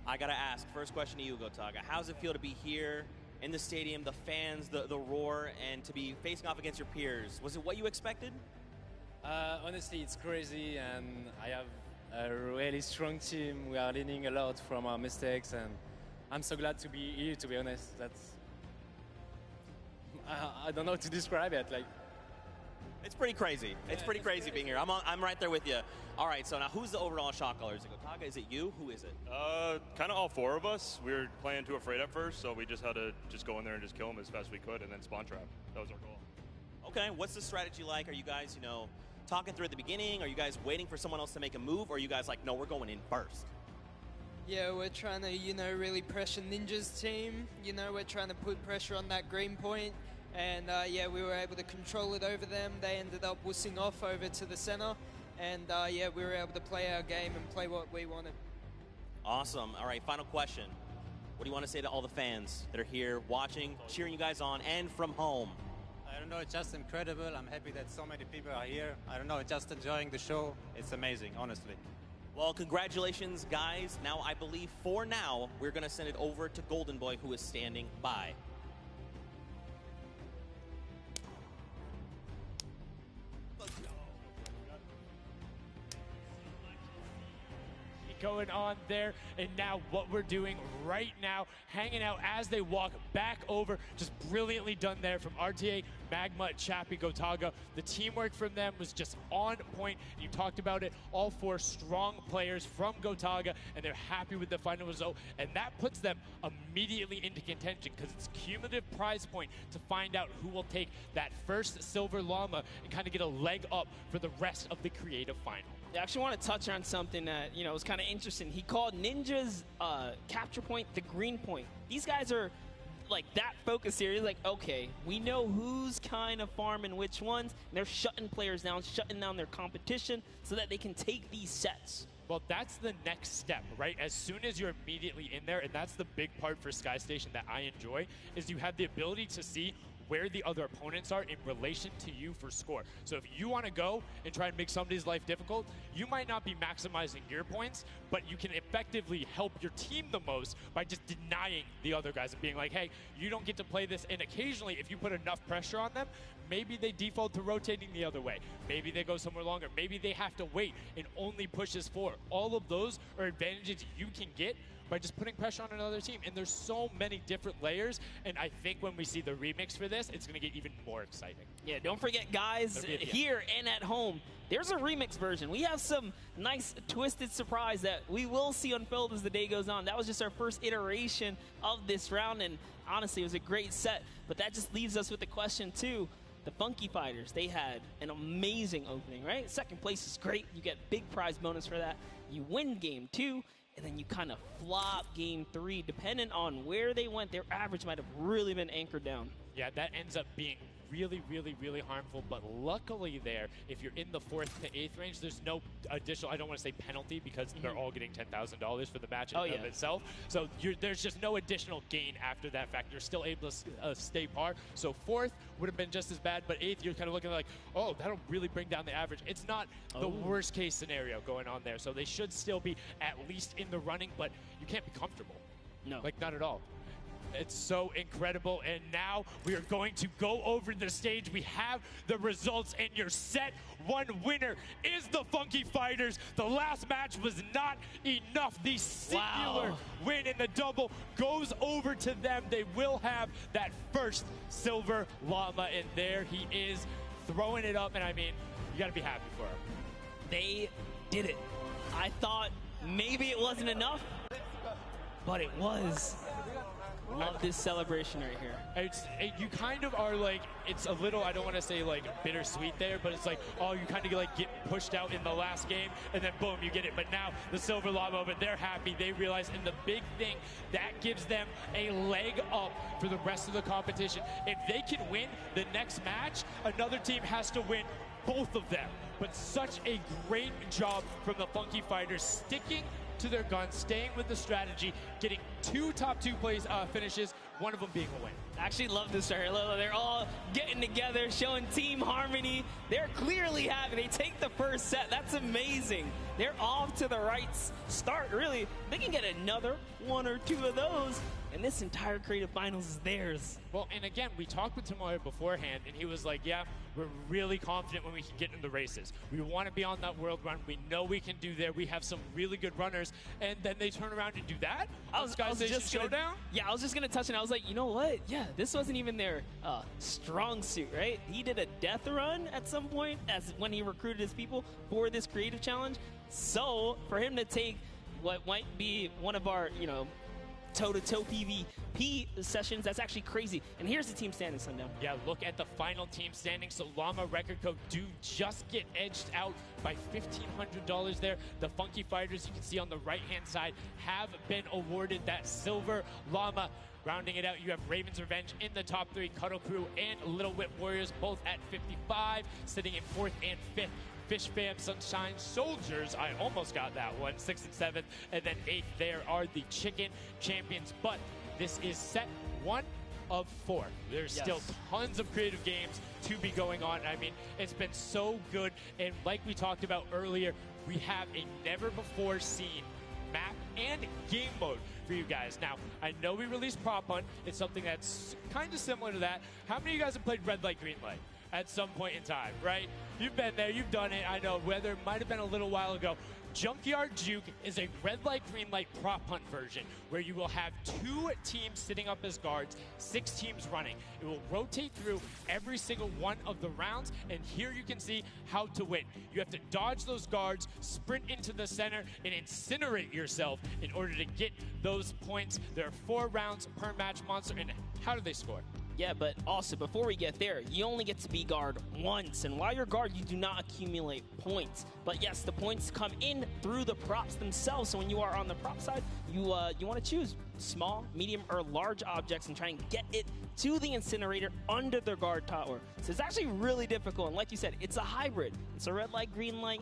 I gotta ask, first question to you, Gotaga. How does it feel to be here in the stadium, the fans, the roar, and to be facing off against your peers? Was it what you expected? Honestly, it's crazy, and I have a really strong team. We are learning a lot from our mistakes, and I'm so glad to be here, to be honest. I don't know how to describe it. It's pretty crazy. It's pretty crazy being here. I'm right there with you. All right, so now who's the overall shot caller? Is it Gotaga? Is it you? Who is it? Kind of all 4 of us. We were playing too afraid at first, so we just had to go in there and just kill them as fast as we could, and then spawn trap. That was our goal. Okay, what's the strategy like? Are you guys, talking through at the beginning? Are you guys waiting for someone else to make a move, or are you guys like, no, we're going in first? Yeah, we're trying to, really pressure Ninja's team. We're trying to put pressure on that green point. And, yeah, we were able to control it over them. They ended up wussing off over to the center. And, yeah, we were able to play our game and play what we wanted. Awesome. All right, final question. What do you want to say to all the fans that are here watching, cheering you guys on, and from home? I don't know, it's just incredible. I'm happy that so many people are here. I don't know, just enjoying the show. It's amazing, honestly. Well, congratulations, guys. Now, I believe for now, we're going to send it over to Golden Boy, who is standing by. Going on there, and now what we're doing right now, hanging out as they walk back over, just brilliantly done there from RTA, Magma, Chappie, Gotaga. The teamwork from them was just on point. You talked about it, all 4 strong players from Gotaga, and they're happy with the final result, and that puts them immediately into contention because it's cumulative prize point to find out who will take that first Silver Llama and kind of get a leg up for the rest of the creative final. I actually want to touch on something that, was kind of interesting. He called Ninja's capture point the green point. These guys are like that focused here. He's like, okay, we know who's kind of farming which ones. And they're shutting players down, shutting down their competition so that they can take these sets. Well, that's the next step, right? As soon as you're immediately in there, and that's the big part for Sky Station that I enjoy, is you have the ability to see where the other opponents are in relation to you for score. So if you want to go and try and make somebody's life difficult, you might not be maximizing your points, but you can effectively help your team the most by just denying the other guys and being like, hey, you don't get to play this. And occasionally, if you put enough pressure on them, maybe they default to rotating the other way. Maybe they go somewhere longer. Maybe they have to wait and only pushes forward. All of those are advantages you can get by just putting pressure on another team. And there's so many different layers, and I think when we see the remix for this, it's going to get even more exciting. Yeah, don't forget, guys, here and at home, there's a remix version. We have some nice twisted surprise that we will see unfold as the day goes on. That was just our first iteration of this round, and honestly, it was a great set. But that just leaves us with the question, too. The Funky Fighters, they had an amazing opening, right? Second place is great. You get big prize bonus for that. You win game 2. And then you kind of flop game 3. Depending on where they went, their average might have really been anchored down. Yeah, that ends up being really, really, really harmful. But luckily there, if you're in the 4th to 8th range, there's no additional, I don't want to say penalty, because they're all getting $10,000 for the match of itself. So there's just no additional gain after that fact. You're still able to stay par. So 4th would have been just as bad, but 8th, you're kind of looking like, oh, that'll really bring down the average. It's not the worst case scenario going on there. So they should still be at least in the running, but you can't be comfortable. No. Like, not at all. It's so incredible, and now we are going to go over the stage. We have the results, and your set 1 winner is the Funky Fighters. The last match was not enough. The singular win in the double goes over to them. They will have that first Silver Llama, and there he is throwing it up, and I mean, you got to be happy for him. They did it. I thought maybe it wasn't enough, but it was. Love this celebration right here. You kind of are like, it's a little, I don't want to say like bittersweet there, but it's like, oh, you kind of like get pushed out in the last game, and then boom, you get it. But now the Silver Llama, but they're happy. They realize, and the big thing, that gives them a leg up for the rest of the competition. If they can win the next match, another team has to win both of them. But such a great job from the Funky Fighters, sticking to their guns, staying with the strategy, getting 2 top 2 plays finishes, one of them being a win. I actually love this right here. They're all getting together, showing team harmony. They're clearly happy. They take the first set. That's amazing. They're off to the right start, really. They can get another 1 or 2 of those, and this entire creative finals is theirs. Well, and again, we talked with Tomoya beforehand, and he was like, yeah, we're really confident when we can get in the races. We want to be on that world run. We know we can do there. We have some really good runners, and then they turn around and do that? Sky Station Showdown? Yeah, I was just going to touch it. I was like, you know what? Yeah, this wasn't even their strong suit, right? He did a death run at some point as when he recruited his people for this creative challenge. So for him to take what might be one of our, toe-to-toe PvP sessions. That's actually crazy. And here's the team standing, Sundown. Yeah, look at the final team standing. So Llama Record Code do just get edged out by $1,500 there. The Funky Fighters, you can see on the right-hand side, have been awarded that silver. Llama rounding it out, you have Raven's Revenge in the top 3, Cuddle Crew and Little Whip Warriors both at 55, sitting in 4th and 5th. Fish Fam, Sunshine Soldiers, I almost got that one, 6th and 7th, and then 8th there are the Chicken Champions. But this is set 1 of 4. There's still tons of creative games to be going on. I mean, it's been so good, and like we talked about earlier, we have a never-before-seen map and game mode for you guys. Now, I know we released Prop Hunt. It's something that's kind of similar to that. How many of you guys have played Red Light, Green Light at some point in time, right? You've been there, you've done it. I know, whether it might have been a little while ago. Junkyard Juke is a Red Light, Green Light Prop Hunt version where you will have 2 teams sitting up as guards, 6 teams running. It will rotate through every single one of the rounds, and here you can see how to win. You have to dodge those guards, sprint into the center, and incinerate yourself in order to get those points. There are 4 rounds per match, Monster, and how do they score? Yeah, but also, before we get there, you only get to be guard once. And while you're guard, you do not accumulate points. But yes, the points come in through the props themselves. So when you are on the prop side, you want to choose small, medium, or large objects and try and get it to the incinerator under the guard tower. So it's actually really difficult. And like you said, it's a hybrid. It's a red light, green light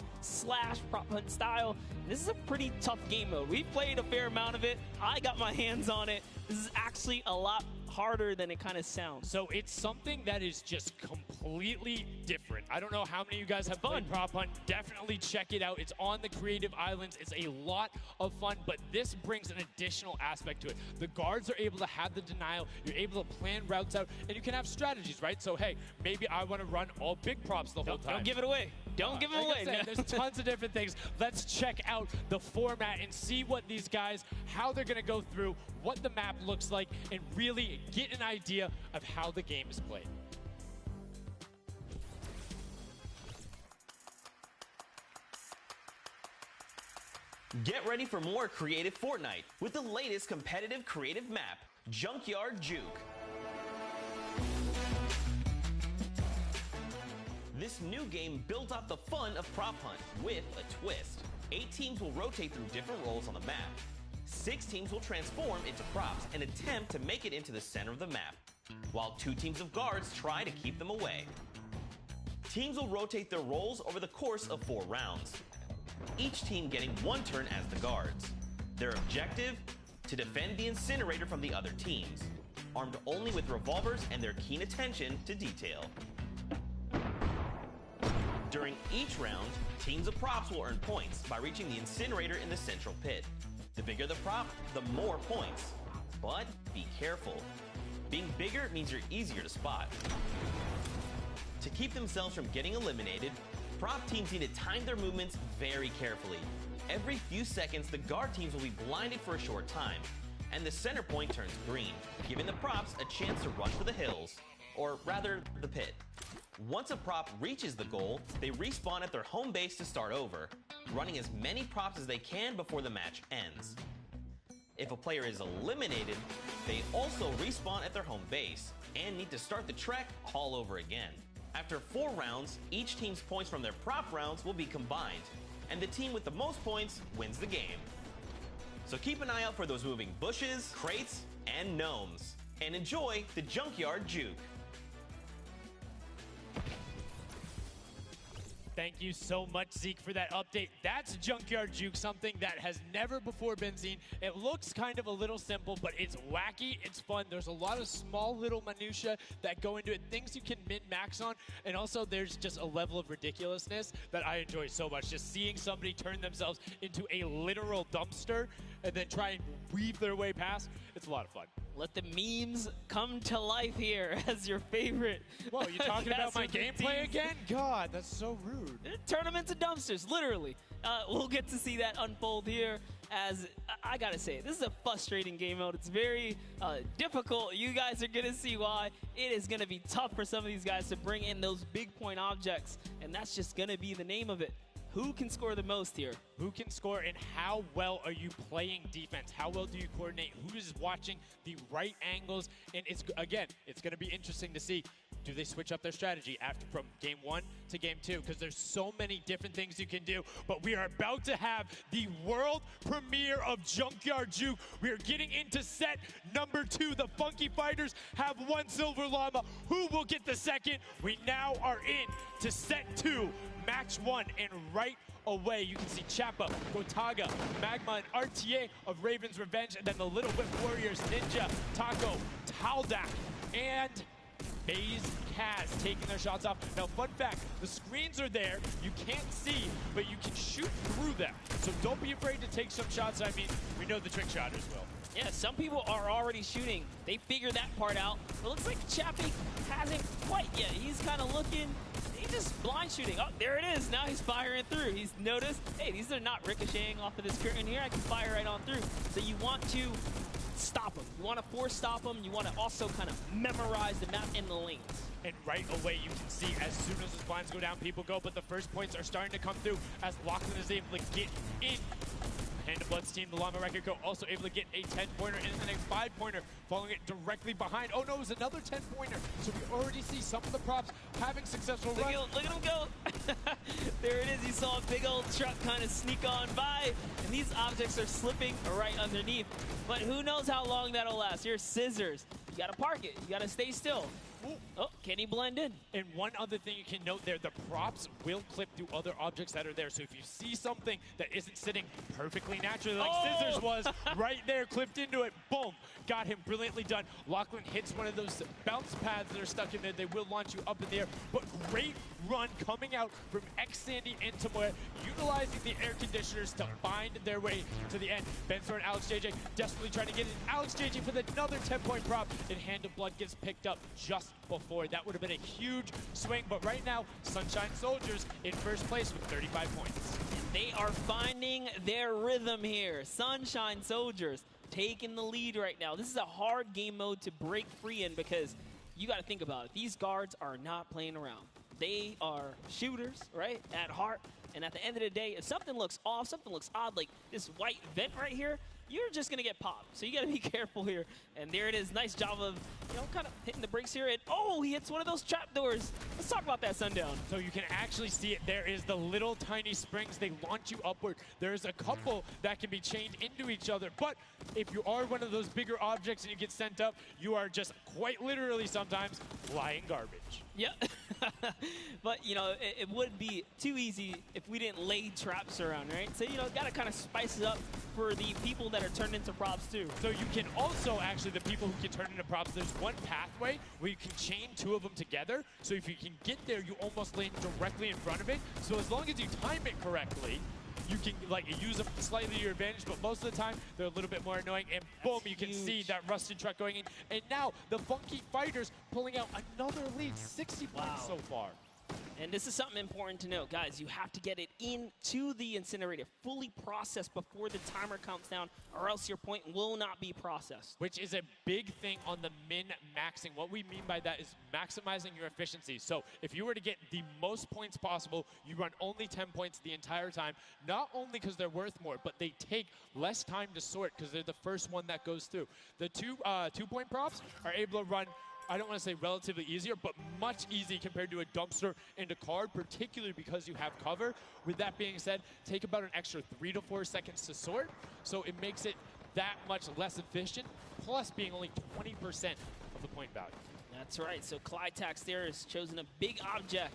/ prop hunt style. This is a pretty tough game mode. We've played a fair amount of it. I got my hands on it. This is actually a lot harder than it kind of sounds. So it's something that is just completely different. I don't know how many of you guys have played Prop Hunt. Definitely check it out. It's on the Creative Islands. It's a lot of fun, but this brings an additional aspect to it. The guards are able to have the denial. You're able to plan routes out, and you can have strategies, right? So, hey, maybe I want to run all big props the whole time. Don't give it away. Don't give it away. There's tons of different things. Let's check out the format and see what these guys, how they're going to go through, what the map looks like, and really get an idea of how the game is played. Get ready for more creative Fortnite with the latest competitive creative map, Junkyard Juke. This new game built off the fun of Prop Hunt with a twist. 8 teams will rotate through different roles on the map. 6 teams will transform into props and attempt to make it into the center of the map, while 2 teams of guards try to keep them away. Teams will rotate their roles over the course of 4 rounds, each team getting 1 turn as the guards. Their objective? To defend the incinerator from the other teams, armed only with revolvers and their keen attention to detail. During each round, teams of props will earn points by reaching the incinerator in the central pit. The bigger the prop, the more points. But be careful. Being bigger means you're easier to spot. To keep themselves from getting eliminated, prop teams need to time their movements very carefully. Every few seconds, the guard teams will be blinded for a short time, and the center point turns green, giving the props a chance to run for the hills, or rather, the pit. Once a prop reaches the goal, they respawn at their home base to start over, running as many props as they can before the match ends. If a player is eliminated, they also respawn at their home base and need to start the trek all over again. After 4 rounds, each team's points from their prop rounds will be combined, and the team with the most points wins the game. So keep an eye out for those moving bushes, crates, and gnomes, and enjoy the Junkyard Juke. Thank you so much, Zeke, for that update. That's Junkyard Juke, something that has never before been seen. It looks kind of a little simple, but it's wacky, it's fun. There's a lot of small little minutia that go into it, things you can min-max on, and also there's just a level of ridiculousness that I enjoy so much. Just seeing somebody turn themselves into a literal dumpster and then try and weave their way past, it's a lot of fun. Let the memes come to life here as your favorite. Whoa, you talking about my gameplay again? God, that's so rude. Turn them into dumpsters, literally. We'll get to see that unfold here as, I gotta say, this is a frustrating game mode. It's very difficult. You guys are gonna see why. It is gonna be tough for some of these guys to bring in those big point objects, and that's just gonna be the name of it. who can score the most here? Who can score, and how well are you playing defense? How well do you coordinate? Who is watching the right angles? And it's going to be interesting to see. Do they switch up their strategy from game 1 to game 2? Because there's so many different things you can do. But we are about to have the world premiere of Junkyard Juke. We are getting into set number 2. The Funky Fighters have 1 Silver Llama. Who will get the second? We now are in to set 2, match 1, and right away you can see Chappa, Gotaga, Magma, and RTA of Raven's Revenge, and then the Little Whip Warriors, Ninja, Taco, Taldak, and FaZe Kaz taking their shots off. Now, fun fact, the screens are there. You can't see, but you can shoot through them. So don't be afraid to take some shots. I mean, we know the trick shotters will. Yeah, some people are already shooting. They figured that part out. It looks like Chappie hasn't quite yet. He's kind of looking. He's just blind shooting. Oh, there it is. Now he's firing through. He's noticed, hey, these are not ricocheting off of this curtain here. I can fire right on through. So you want to stop them. You want to force stop them. You want to also kind of memorize the map and the lanes. And right away, you can see as soon as the blinds go down, people go. But the first points are starting to come through as Lachlan is able to get in. Hand of Blood's team, the Llama Record Co. also able to get a 10-pointer and then a 5-pointer, following it directly behind. Oh no, it was another 10-pointer. So we already see some of the props having successful runs. Look at him go. There it is. You saw a big old truck kind of sneak on by, and these objects are slipping right underneath. But who knows how long that'll last. Here's Scissors. You got to park it. You got to stay still. Oh, can he blend in? And one other thing you can note there, the props will clip through other objects that are there. So if you see something that isn't sitting perfectly naturally like Scissors was, right there, clipped into it, boom, got him brilliantly done. Lachlan hits one of those bounce pads that are stuck in there. They will launch you up in the air, but great run coming out from Xsandy and Tomoya, utilizing the air conditioners to find their way to the end. Bensor and Alex JJ desperately trying to get it. Alex JJ for another 10-point prop, and Hand of Blood gets picked up just before. That would have been a huge swing, but right now, Sunshine Soldiers in first place with 35 points. They are finding their rhythm here. Sunshine Soldiers taking the lead right now. This is a hard game mode to break free in because you got to think about it. These guards are not playing around. They are shooters, right, at heart. And at the end of the day, if something looks off, something looks odd, like this white vent right here, you're just going to get popped. So you got to be careful here. And there it is. Nice job of, kind of hitting the brakes here. And, oh, he hits one of those trapdoors. Let's talk about that, Sundown. So you can actually see it. There is the little tiny springs. They launch you upward. There's a couple that can be chained into each other. But if you are one of those bigger objects and you get sent up, you are just quite literally sometimes flying garbage. Yeah. But, it would be too easy if we didn't lay traps around, right? So, got to kind of spice it up for the people that are turned into props, too. So you can also, actually, the people who can turn into props, there's one pathway where you can chain 2 of them together. So if you can get there, you almost land directly in front of it. So as long as you time it correctly, you can use them slightly to your advantage, but most of the time they're a little bit more annoying. And boom, you can see that rusted truck going in. And now the Funky Fighters pulling out another lead, 60 points so far. And this is something important to note, guys. You have to get it into the incinerator, fully processed before the timer counts down, or else your point will not be processed. Which is a big thing on the min-maxing. What we mean by that is maximizing your efficiency. So if you were to get the most points possible, you run only 10 points the entire time, not only because they're worth more, but they take less time to sort because they're the first one that goes through. The two-point props are able to run, I don't want to say relatively easier, but much easier compared to a dumpster and a card, particularly because you have cover. With that being said, take about an extra 3 to 4 seconds to sort, so it makes it that much less efficient, plus being only 20% of the point value. That's right, so Clytax there has chosen a big object.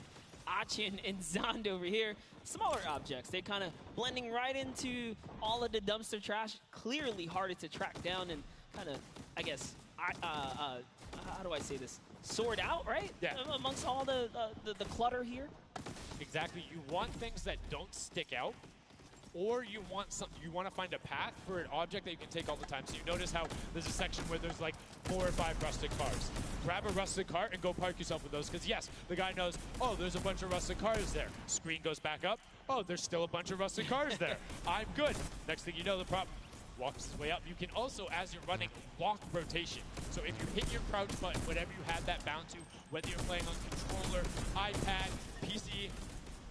Achin and Zond over here, smaller objects. They're kind of blending right into all of the dumpster trash, clearly harder to track down and kind of, I guess, how do I say this? Sort out, right? Yeah. Amongst all the clutter here. Exactly. You want things that don't stick out, or you want to find a path for an object that you can take all the time. So you notice how there's a section where there's like 4 or 5 rusted cars. Grab a rusted car and go park yourself with those, because yes, the guy knows, oh, there's a bunch of rusted cars there. Screen goes back up. Oh, there's still a bunch of rusted cars there. I'm good. Next thing you know, the prop walks his way up. You can also, as you're running, walk rotation. So if you hit your crouch button, whatever you have that bound to, whether you're playing on controller, iPad, PC,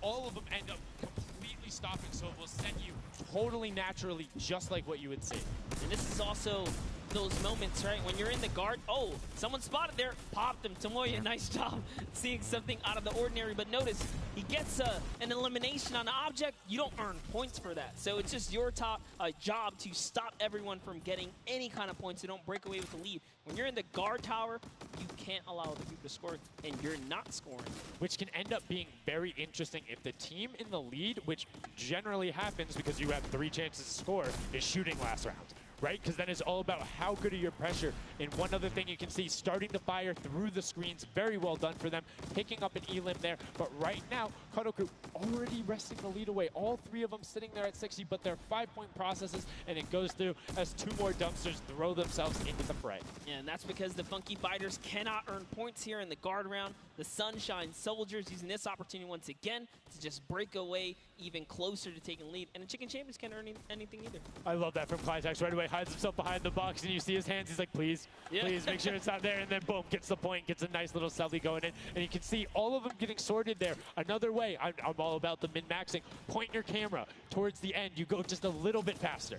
all of them end up completely completely stopping, so it will set you totally naturally, just like what you would see. And this is also those moments, right, when you're in the guard. Oh, someone spotted there, popped him. Tomoya, nice job seeing something out of the ordinary. But notice, he gets an elimination on the object. You don't earn points for that. So it's just your job to stop everyone from getting any kind of points. So don't break away with the lead. When you're in the guard tower, you can't allow other people to score, and you're not scoring. Which can end up being very interesting if the team in the lead, which generally happens because you have 3 chances to score, is shooting last round. Right? Because then it's all about how good are your pressure. And one other thing you can see, starting to fire through the screens, very well done for them, picking up an elim there. But right now, Kadoku already wresting the lead away. All 3 of them sitting there at 60, but they're 5-point processes, and it goes through as 2 more dumpsters throw themselves into the fray. Yeah, and that's because the Funky Fighters cannot earn points here in the guard round. The Sunshine Soldiers using this opportunity once again to just break away even closer to taking lead. And the Chicken Champions can't earn anything either. I love that from Clitex. Right away, hides himself behind the box, and you see his hands. He's like, please, please make sure it's not there. And then boom, gets the point, gets a nice little selfie going in. And you can see all of them getting sorted there. Another way, I'm all about the min-maxing. Point your camera towards the end. You go just a little bit faster.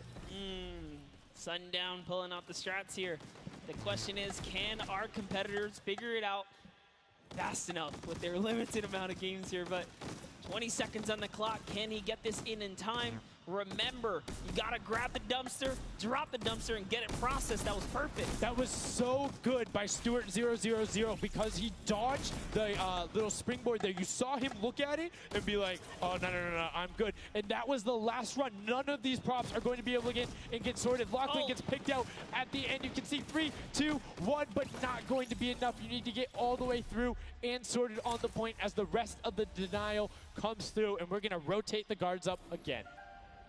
Sundown pulling out the strats here. The question is, can our competitors figure it out fast enough with their limited amount of games here? But 20 seconds on the clock. Can he get this in time? Remember, you gotta grab the dumpster, drop the dumpster, and get it processed. That was perfect. That was so good by Stuart000 because he dodged the little springboard there. You saw him look at it and be like, oh, no, I'm good. And that was the last run. None of these props are going to be able to get sorted. Lachlan gets picked out at the end. You can see 3, 2, 1, but not going to be enough. You need to get all the way through and sorted on the point as the rest of the denial comes through, and we're gonna rotate the guards up again.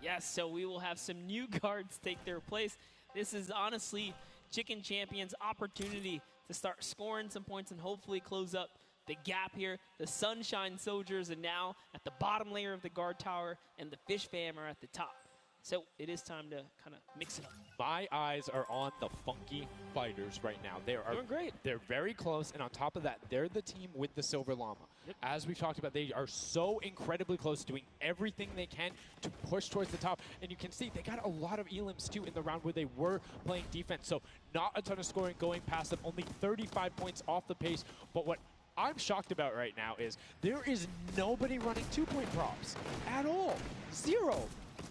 Yes, so we will have some new guards take their place. This is honestly Chicken Champions' opportunity to start scoring some points and hopefully close up the gap here. The Sunshine Soldiers are now at the bottom layer of the guard tower, and the Fish Fam are at the top. So it is time to kind of mix it up. My eyes are on the Funky Fighters right now. They are doing great. They're very close, and on top of that, they're the team with the Silver Llama. As we've talked about, they are so incredibly close, doing everything they can to push towards the top. And you can see they got a lot of elims, too, in the round where they were playing defense. So not a ton of scoring going past them, only 35 points off the pace. But what I'm shocked about right now is there is nobody running 2-point props at all. 0.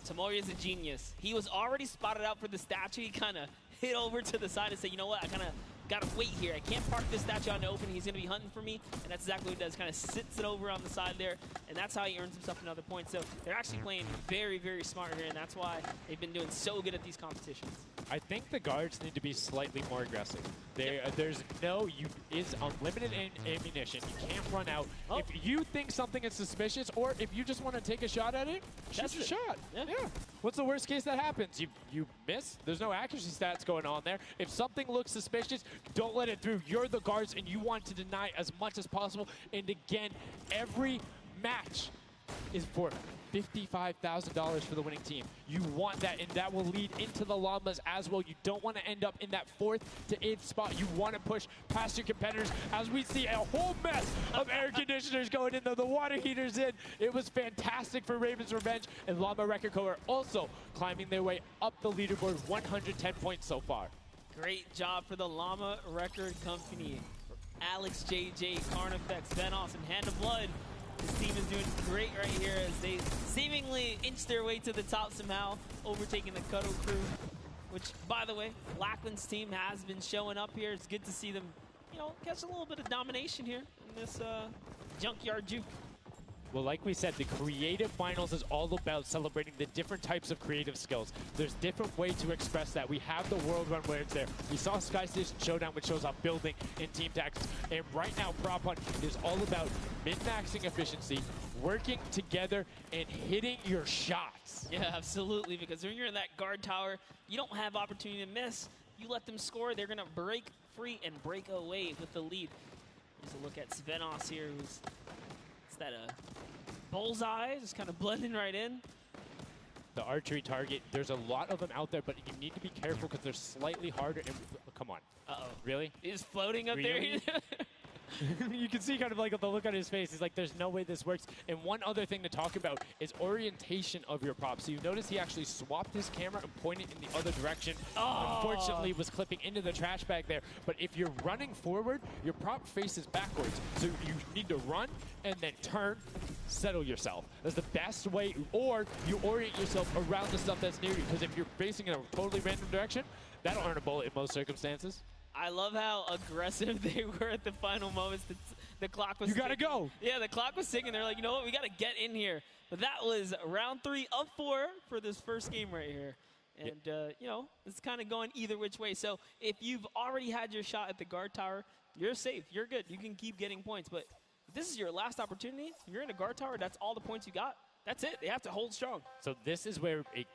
Tomoya is a genius. He was already spotted out for the statue. He kind of hit over to the side and said, you know what, I kind of got to wait here. I can't park this statue on the open. He's going to be hunting for me. And that's exactly what he does. Kind of sits it over on the side there. And that's how he earns himself another point. So they're actually playing very, very smart here. And that's why they've been doing so good at these competitions. I think the guards need to be slightly more aggressive. There's is unlimited ammunition. You can't run out. If you think something is suspicious, or if you just want to take a shot at it, shoot your shot. Yeah. What's the worst case that happens? You miss. There's no accuracy stats going on there. If something looks suspicious, don't let it through. You're the guards, and you want to deny as much as possible. And again, every match is for $55,000 for the winning team. You want that, and that will lead into the Llamas as well. You don't want to end up in that 4th to 8th spot. You want to push past your competitors as we see a whole mess of air conditioners going in there, the water heaters in. It was fantastic for Raven's Revenge, and Llama Record Co. are also climbing their way up the leaderboard, 110 points so far. Great job for the Llama Record Company. Alex JJ, Carnifex, Venos, and Hand of Blood. This team is doing great right here as they seemingly inch their way to the top somehow, overtaking the Cuddle Crew, which, by the way, Lachlan's team has been showing up here. It's good to see them, catch a little bit of domination here in this Junkyard Juke. Well, like we said, the creative finals is all about celebrating the different types of creative skills. There's different ways to express that. We have the World Run where it's there. We saw Sky Station Showdown, which shows off building in team tactics. And right now, Prop Hunt is all about min-maxing efficiency, working together, and hitting your shots. Yeah, absolutely, because when you're in that guard tower, you don't have opportunity to miss. You let them score, they're going to break free and break away with the lead. Here's a look at Svenos here, who's that bullseye, just kind of blending right in. The archery target, there's a lot of them out there, but you need to be careful because they're slightly harder. And, come on. Uh-oh. Really? He's floating up there. You can see kind of like the look on his face. He's like, there's no way this works. And one other thing to talk about is orientation of your prop. So you notice he actually swapped his camera and pointed in the other direction. Unfortunately, was clipping into the trash bag there. But if you're running forward, your prop faces backwards. So you need to run and then turn, settle yourself. That's the best way. Or you orient yourself around the stuff that's near you. Because if you're facing in a totally random direction, that'll earn a bullet in most circumstances. I love how aggressive they were at the final moments. The clock was You gotta go. Yeah, the clock was ticking. They're like, you know what, we gotta get in here. But that was round 3 of 4 for this first game right here. And, you know, it's kind of going either which way. So if you've already had your shot at the guard tower, you're safe. You're good. You can keep getting points. But if this is your last opportunity, you're in a guard tower, that's all the points you got. That's it. They have to hold strong. So this is where it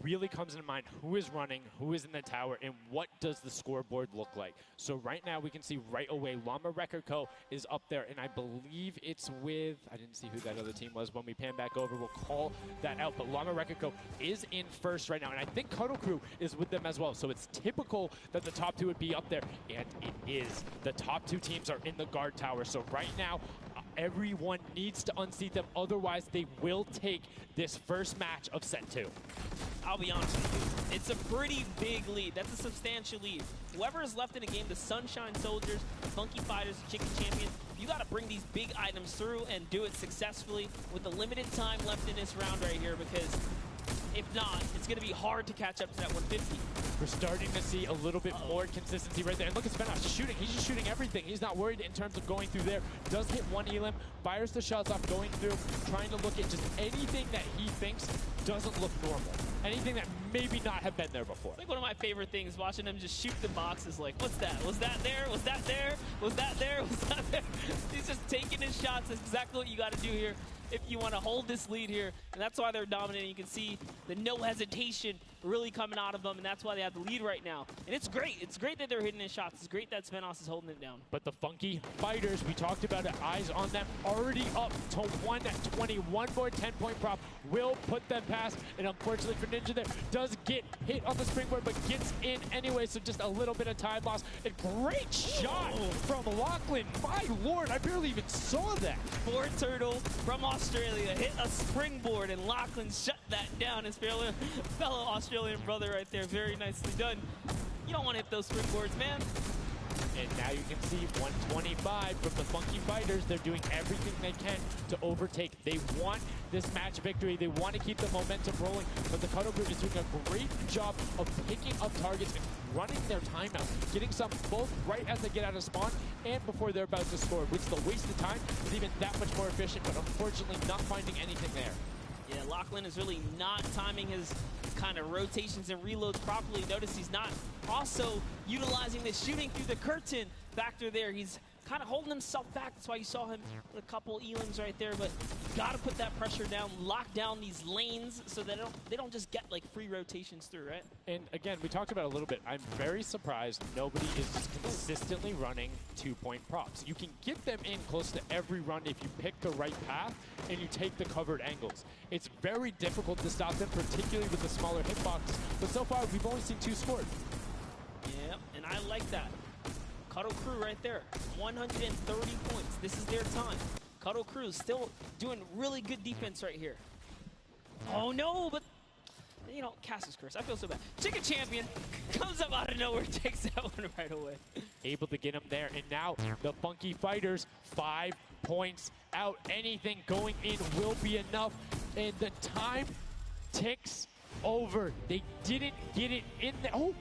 really comes into mind who is running, who is in the tower, and what does the scoreboard look like. So right now we can see right away Llama Record Co. is up there, and I believe it's with, I didn't see who that other team was. When we pan back over, we'll call that out. But Llama Record Co. is in first right now, and I think Cuddle Crew is with them as well. So it's typical that the top 2 would be up there, and it is. The top 2 teams are in the guard tower. So right now, everyone needs to unseat them. Otherwise, they will take this first match of set 2. I'll be honest with you, it's a pretty big lead. That's a substantial lead. Whoever is left in the game, the Sunshine Soldiers, the Funky Fighters, the Chicken Champions, you got to bring these big items through and do it successfully with the limited time left in this round right here, because if not, it's going to be hard to catch up to that 150. We're starting to see a little bit more consistency right there. And look at Svenos shooting. He's just shooting everything. He's not worried in terms of going through there. Does hit one elim, fires the shots off going through, trying to look at just anything that he thinks doesn't look normal. Anything that maybe not have been there before. It's like one of my favorite things, watching him just shoot the boxes like, what's that? Was that there? Was that there? Was that there? Was that there? He's just taking his shots. That's exactly what you got to do here if you want to hold this lead here. And that's why they're dominating. You can see the no hesitation really coming out of them, and that's why they have the lead right now. And it's great. It's great that they're hitting his shots. It's great that Svenos is holding it down. But the Funky Fighters, we talked about it, eyes on them, already up to 120. One more 10-point prop will put them past. And unfortunately for Ninja there, does get hit on the springboard, but gets in anyway, so just a little bit of time loss. A great shot from Lachlan. My lord, I barely even saw that. Board Turtle from Australia hit a springboard, and Lachlan shut that down. His fellow Australian brother right there. Very nicely done. You don't want to hit those springboards, man. And now you can see 125 from the Funky Fighters. They're doing everything they can to overtake. They want this match victory. They want to keep the momentum rolling. But the Cuddle Group is doing a great job of picking up targets and running their timeout, getting some both right as they get out of spawn and before they're about to score, which the waste of time is even that much more efficient, but unfortunately not finding anything there. Yeah, Lachlan is really not timing his kind of rotations and reloads properly. Notice he's not also utilizing the shooting through the curtain factor there. He's kind of holding himself back. That's why you saw him with a couple elims right there. But you got to put that pressure down, lock down these lanes so that they don't just get like free rotations through, right? And again, we talked about it a little bit. I'm very surprised nobody is consistently running 2-point props. You can get them in close to every run if you pick the right path and you take the covered angles. It's very difficult to stop them, particularly with the smaller hitboxes. But so far, we've only seen 2 scored. Yeah, and I like that. Cuddle Crew right there, 130 points. This is their time. Cuddle Crew is still doing really good defense right here. Oh no, but you know, Cass's curse. I feel so bad. Chicken Champion comes up out of nowhere, takes that one right away. Able to get him there, and now the Funky Fighters 5 points out. Anything going in will be enough, and the time ticks over. They didn't get it in there. Oh!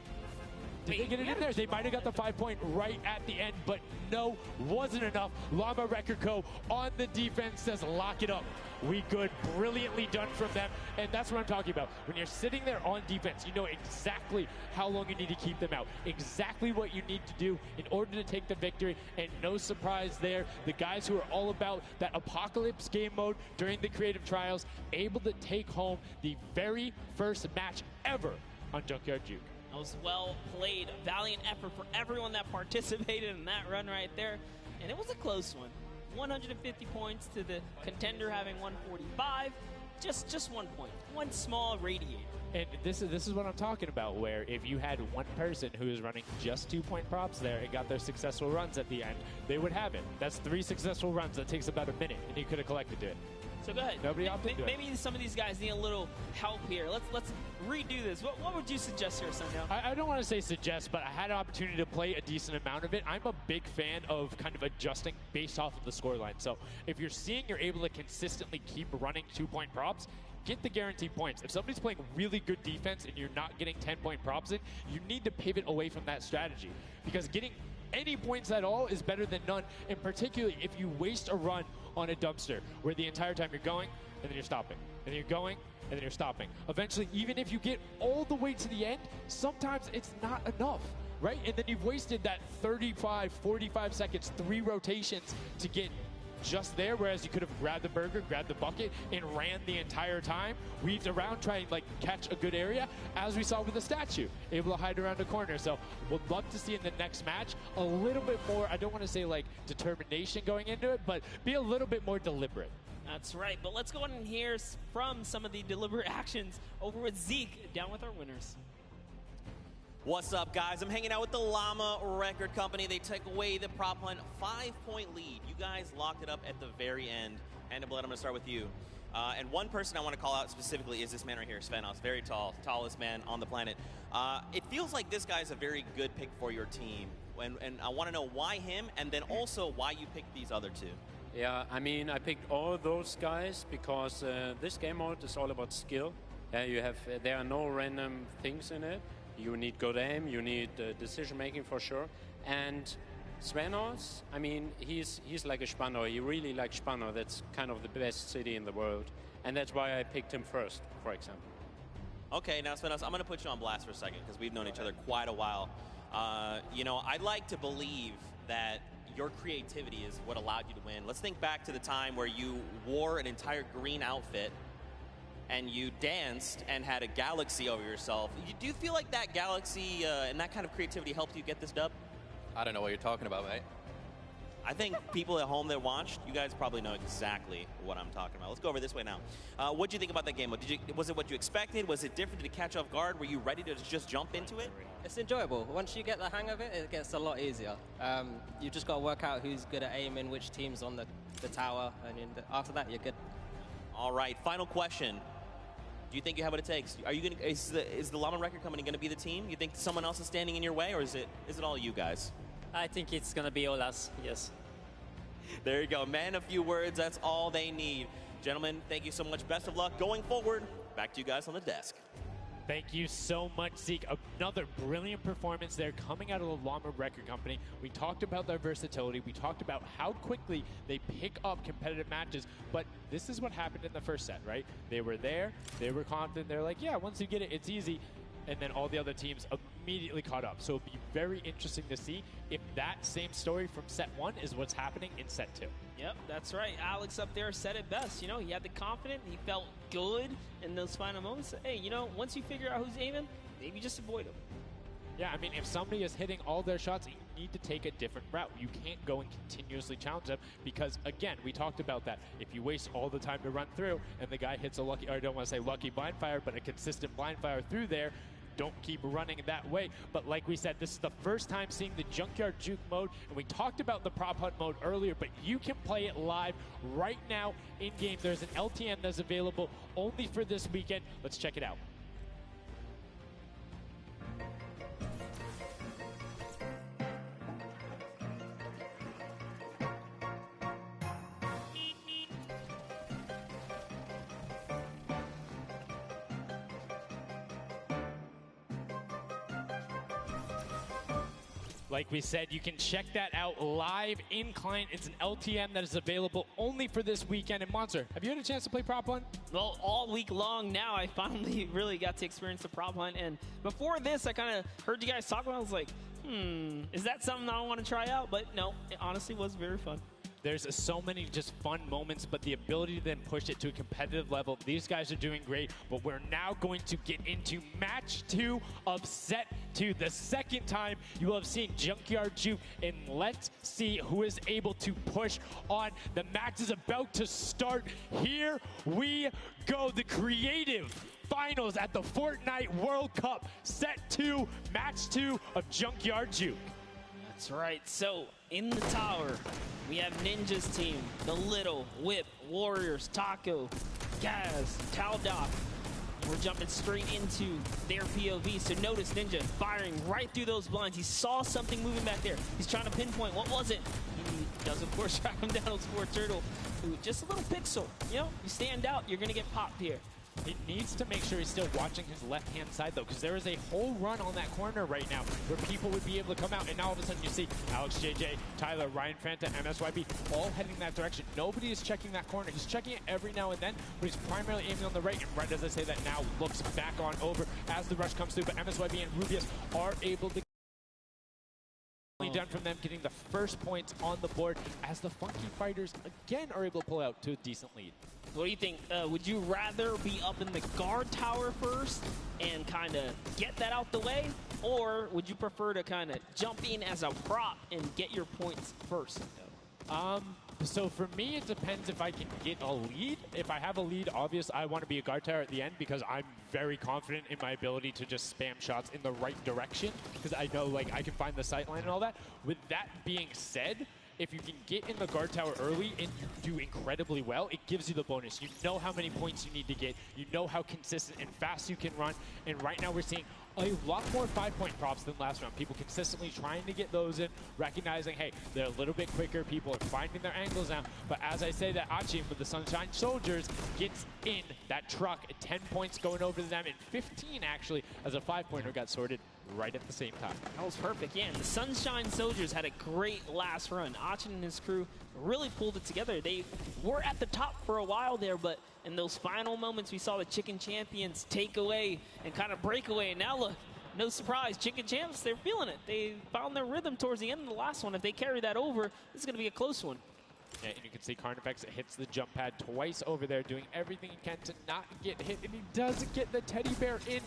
Did they get it in there? They might have got the 5-point right at the end, but no, wasn't enough. Llama Record Co. on the defense says, lock it up. We good. Brilliantly done from them. And that's what I'm talking about. When you're sitting there on defense, you know exactly how long you need to keep them out. Exactly what you need to do in order to take the victory. And no surprise there, the guys who are all about that Apocalypse game mode during the creative trials, able to take home the very first match ever on Junkyard Juke. That was well played. Valiant effort for everyone that participated in that run right there. And it was a close one. 150 points to the contender having 145. Just 1 point. One small radiator. And this is what I'm talking about, where if you had one person who is running just 2-point props there and got their successful runs at the end, they would have it. That's 3 successful runs. That takes about a minute, and you could have collected it. So go ahead. Nobody opted into it. Maybe some of these guys need a little help here. Let's redo this. What would you suggest here, Sundown? I don't want to say suggest, but I had an opportunity to play a decent amount of it. I'm a big fan of kind of adjusting based off of the scoreline. So if you're seeing you're able to consistently keep running 2-point props, get the guaranteed points. If somebody's playing really good defense and you're not getting 10-point props in, you need to pivot away from that strategy. Because getting any points at all is better than none, and particularly if you waste a run on a dumpster where the entire time you're going and then you're stopping, and then you're going and then you're stopping. Eventually, even if you get all the way to the end, sometimes it's not enough, right? And then you've wasted that 35, 45 seconds, 3 rotations to get just there, whereas you could have grabbed the burger, grabbed the bucket, and ran the entire time, weaved around, trying to catch a good area, as we saw with the statue, able to hide around a corner. So would love to see in the next match a little bit more, I don't want to say determination going into it, but be a little bit more deliberate. That's right, but let's go on and hear from some of the deliberate actions over with Zeke, down with our winners. What's up, guys? I'm hanging out with the Llama Record Company. They took away the prop hunt 5-point lead. You guys locked it up at the very end. And Blood, I'm going to start with you. And one person I want to call out specifically is this man right here, Svenos. Very tall, tallest man on the planet. It feels like this guy's a very good pick for your team. And I want to know why him, and then also why you picked these other 2. Yeah, I mean, I picked all those guys because this game mode is all about skill. There are no random things in it. You need good aim, you need decision making for sure. And Svenos, I mean, he's like a Spandau. He really likes Spandau. That's kind of the best city in the world. And that's why I picked him first, for example. Okay, now Svenos, I'm going to put you on blast for a second because we've known each other quite a while. I'd like to believe that your creativity is what allowed you to win. Let's think back to the time where you wore an entire green outfit and you danced and had a galaxy over yourself. Do you feel like that galaxy and that kind of creativity helped you get this dub? I don't know what you're talking about, mate. I think people at home that watched, you guys probably know exactly what I'm talking about. Let's go over this way now. What did you think about that game? Was it what you expected? Was it different? Did it catch off guard? Were you ready to just jump into it? It's enjoyable. Once you get the hang of it, it gets a lot easier. You just got to work out who's good at aiming, which team's on the tower, and after that, you're good. All right, final question. Do you think you have what it takes? Are you gonna? Is the Llama Record Company going to be the team? You think someone else is standing in your way, or is it all you guys? I think it's going to be all us, yes. There you go. Man, a few words, that's all they need. Gentlemen, thank you so much. Best of luck going forward. Back to you guys on the desk. Thank you so much, Zeke. Another brilliant performance there coming out of the Llama Record Company. We talked about their versatility. We talked about how quickly they pick up competitive matches. But this is what happened in the first set, right? They were there. They were confident. They're like, yeah, once you get it, it's easy. And then all the other teams immediately caught up. So it'll be very interesting to see if that same story from set 1 is what's happening in set 2. Yep, that's right. Alex up there said it best. He had the confidence. He felt good in those final moments. Hey, once you figure out who's aiming, maybe just avoid him. Yeah, I mean, if somebody is hitting all their shots, you need to take a different route. You can't go and continuously challenge them because, again, we talked about that. If you waste all the time to run through and the guy hits a lucky, or I don't want to say lucky blind fire, but a consistent blind fire through there, don't keep running that way. But like we said, this is the first time seeing the Junkyard Juke mode, and we talked about the prop hunt mode earlier, but you can play it live right now in-game. There's an LTM that's available only for this weekend. Let's check it out. Like we said, you can check that out live in client. It's an LTM that is available only for this weekend. And Monster, have you had a chance to play Prop Hunt? Well, all week long now, I finally really got to experience the Prop Hunt. And before this, I kind of heard you guys talk about it. I was like, is that something I want to try out? But no, it honestly was very fun. There's so many just fun moments, but the ability to then push it to a competitive level, these guys are doing great. But we're now going to get into match 2 of set 2. The second time you will have seen Junkyard Juke, and let's see who is able to push on. The match is about to start. Here we go. The creative finds finals at the Fortnite World Cup, set 2, match 2 of Junkyard Juke. That's right. So in the tower, we have Ninja's team, the Little, Whip, Warriors, Taco, Gaz, Taldoc. We're jumping straight into their POV. So notice Ninja firing right through those blinds. He saw something moving back there. He's trying to pinpoint. What was it? He does, of course, track him down with Sport Turtle. Ooh, just a little pixel. You know, you stand out, you're going to get popped here. He needs to make sure he's still watching his left-hand side, though, because there is a whole run on that corner right now where people would be able to come out, and now all of a sudden you see Alex JJ, Tyler, Ryan Fanta, MSYB all heading that direction. Nobody is checking that corner. He's checking it every now and then, but he's primarily aiming on the right, and right as I say that now looks back on over as the rush comes through, but MSYB and Rubius are able to done from them getting the first points on the board as the Funky Fighters again are able to pull out to a decent lead. What do you think? Would you rather be up in the guard tower first and kind of get that out the way, or would you prefer to kind of jump in as a prop and get your points first? So for me, it depends if I can get a lead. If I have a lead, obviously I want to be a guard tower at the end because I'm very confident in my ability to just spam shots in the right direction because I know like I can find the sight line and all that. With that being said, if you can get in the guard tower early and you do incredibly well, it gives you the bonus. You know how many points you need to get. You know how consistent and fast you can run. And right now we're seeing a lot more 5-point props than last round. People consistently trying to get those in, recognizing, hey, they're a little bit quicker. People are finding their angles now. But as I say that Achim with the Sunshine Soldiers gets in that truck, 10 points going over to them, and 15 actually as a 5-pointer got sorted right at the same time. That was perfect. Yeah, and the Sunshine Soldiers had a great last run. Achin and his crew really pulled it together. They were at the top for a while there, but in those final moments, we saw the Chicken Champions take away and kind of break away. And now look, no surprise, Chicken Champs, they're feeling it. They found their rhythm towards the end of the last one. If they carry that over, this is going to be a close one. Yeah, and you can see Carnifex hits the jump pad twice over there, doing everything he can to not get hit, and he does get the teddy bear in.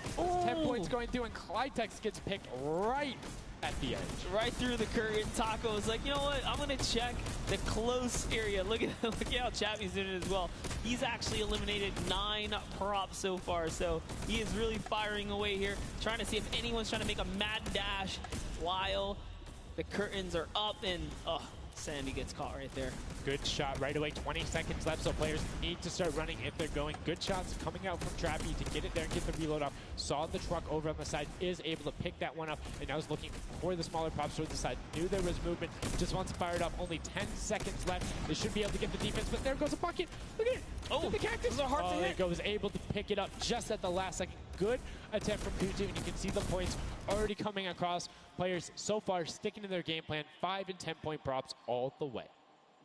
10 points going through, and Clytex gets picked right at the edge. Right through the curtain. Taco is like, you know what? I'm going to check the close area. Look at how Chappie's doing it as well. He's actually eliminated 9 props so far, so he is really firing away here, trying to see if anyone's trying to make a mad dash while the curtains are up, and Sandy gets caught right there. Good shot right away. 20 seconds left, so players need to start running if they're going. Good shots coming out from Trappy to get it there and get the reload off. Saw the truck over on the side, is able to pick that one up, and now is looking for the smaller props towards the side. Knew there was movement, just wants to fire it up. Only 10 seconds left. They should be able to get the defense, but there goes a bucket. Look at it. Oh, the cactus. those are hard to hit. Was able to pick it up just at the last second. Good attempt from Tutu, and you can see the points already coming across. Players so far sticking to their game plan. 5 and 10-point props all the way.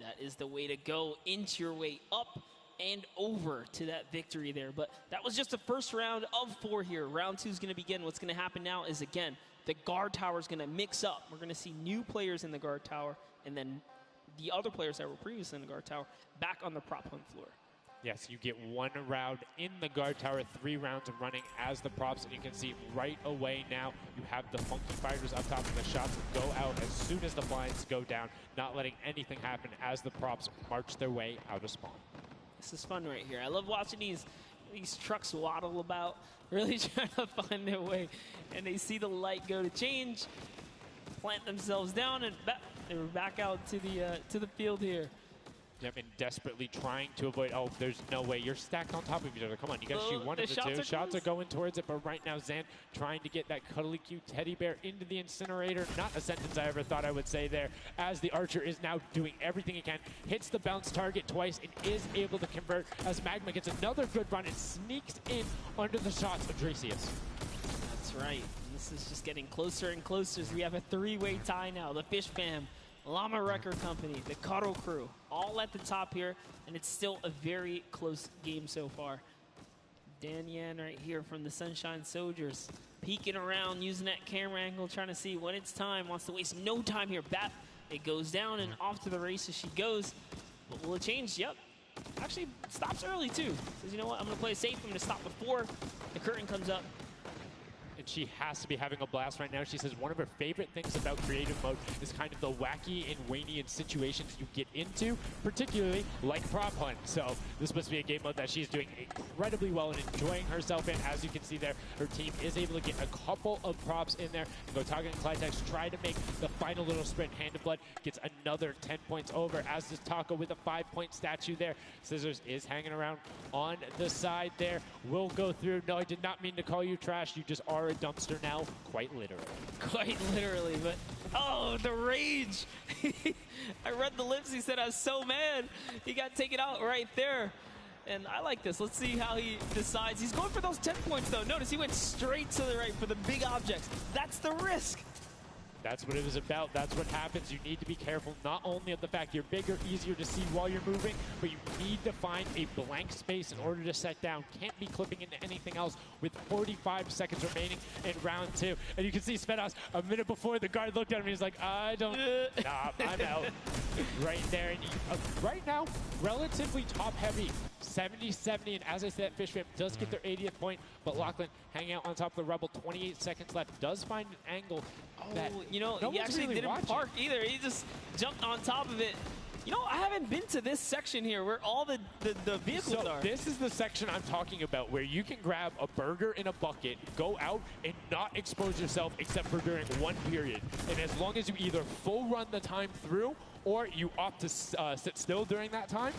That is the way to go. Inch your way up and over to that victory there. But that was just the first round of 4 here. Round 2 is going to begin. What's going to happen now is, again, the guard tower is going to mix up. We're going to see new players in the guard tower, and then the other players that were previously in the guard tower back on the prop hunt floor. Yes, you get 1 round in the guard tower, 3 rounds of running as the props, and you can see right away now you have the Funky Fighters up top, and the shots go out as soon as the blinds go down, not letting anything happen as the props march their way out of spawn. This is fun right here. I love watching these trucks waddle about, really trying to find their way, and they see the light go to change, plant themselves down, and they're back out to the field here. Yep, and desperately trying to avoid, there's no way. You're stacked on top of each other. Come on, you got to shoot one of the two. Shots are going towards it, but right now Zan trying to get that cuddly cute teddy bear into the incinerator. Not a sentence I ever thought I would say there, as the Archer is now doing everything he can. Hits the bounce target twice and is able to convert as Magma gets another good run and sneaks in under the shots of Dracius. That's right. This is just getting closer and closer as we have a 3-way tie now. The Fish Fam, Llama Record Company, the Cuddle Crew, all at the top here, and it's still a very close game so far. Dan Yan right here from the Sunshine Soldiers, peeking around, using that camera angle, trying to see when it's time, wants to waste no time here. Bat, it goes down and off to the races she goes. But will it change? Yep. Actually, stops early too. Says, you know what, I'm going to play it safe. I'm going to stop before the curtain comes up. and she has to be having a blast right now. She says one of her favorite things about creative mode is kind of the wacky and Waynian situations you get into, particularly like prop hunt. So this must be a game mode that she's doing incredibly well and enjoying herself in. As you can see there, her team is able to get a couple of props in there. Gotaga and Clytex try to make the final little sprint. Hand of Blood gets another 10 points over, as does Taco with a 5-point statue there. Scissors is hanging around on the side there. Will go through. No, I did not mean to call you trash. You just are a dumpster now, quite literally. Quite literally, but oh, the rage. I read the lips. He said, I was so mad. He got taken out right there. And I like this. Let's see how he decides. He's going for those 10 points, though. Notice he went straight to the right for the big objects. That's the risk. That's what it was about. That's what happens. You need to be careful not only of the fact you're bigger, easier to see while you're moving, but you need to find a blank space in order to set down. Can't be clipping into anything else with 45 seconds remaining in round 2. And you can see Svetos a minute before the guard looked at him. He's like, I don't, nah, I'm out. Right there. And right now, relatively top heavy. 70-70, and as I said, Fish Fam does get their 80th point, but Lachlan hanging out on top of the Rebel, 28 seconds left, does find an angle that you know, no he actually really didn't watching. park either. He just jumped on top of it. You know, I haven't been to this section here where all the vehicles are. This is the section I'm talking about, where you can grab a burger in a bucket, go out, and not expose yourself except for during one period. And as long as you either full run the time through, or you opt to sit still during that time,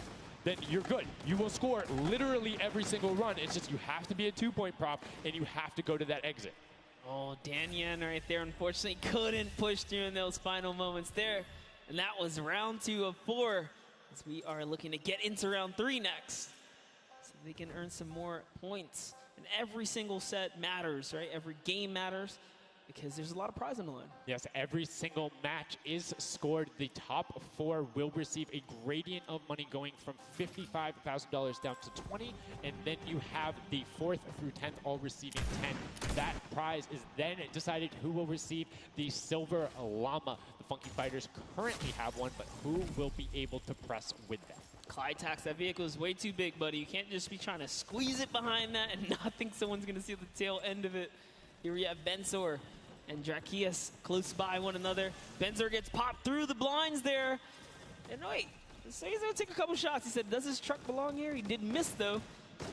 then you're good. You will score literally every single run. It's just you have to be a 2-point prop, and you have to go to that exit. Oh, Danyan right there, unfortunately, couldn't push through in those final moments there. And that was round 2 of 4, as we are looking to get into round 3 next. So they can earn some more points. And every single set matters, right? Every game matters, because there's a lot of prize on the line. Yes, every single match is scored. The top 4 will receive a gradient of money going from $55,000 down to 20, and then you have the 4th through 10th all receiving 10. That prize is then decided who will receive the Silver Llama. The Funky Fighters currently have one, but who will be able to press with them? Clytax, that vehicle is way too big, buddy. You can't just be trying to squeeze it behind that and not think someone's going to see the tail end of it. Here we have Benzor and Drakias close by one another. Benzor gets popped through the blinds there. And wait, so he's going to take a couple shots. He said, does his truck belong here? He did miss, though.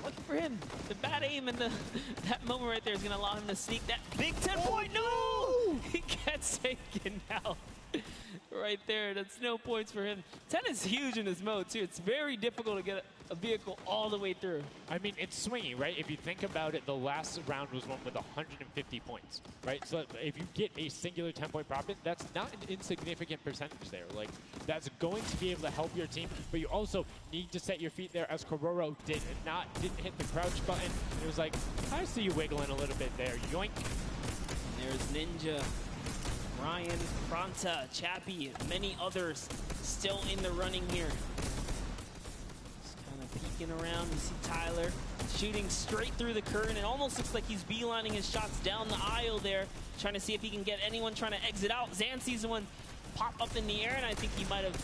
Lucky for him. The bad aim and that moment right there is going to allow him to sneak that big 10-point. No! He gets taken out. Right there, that's no points for him. 10 is huge in this mode, too. It's very difficult to get a vehicle all the way through. I mean, it's swingy, right? If you think about it, the last round was one with 150 points, right? So if you get a singular 10-point profit, that's not an insignificant percentage there. Like, that's going to be able to help your team, but you also need to set your feet there, as Kororo didn't hit the crouch button. It was like, I see you wiggling a little bit there. Yoink. There's Ninja, Ryan, Fronta, Chappie, and many others still in the running here. Just kind of peeking around. You see Tyler shooting straight through the curtain. It almost looks like he's beelining his shots down the aisle there, trying to see if he can get anyone trying to exit out. Zan sees one pop up in the air, and I think he might have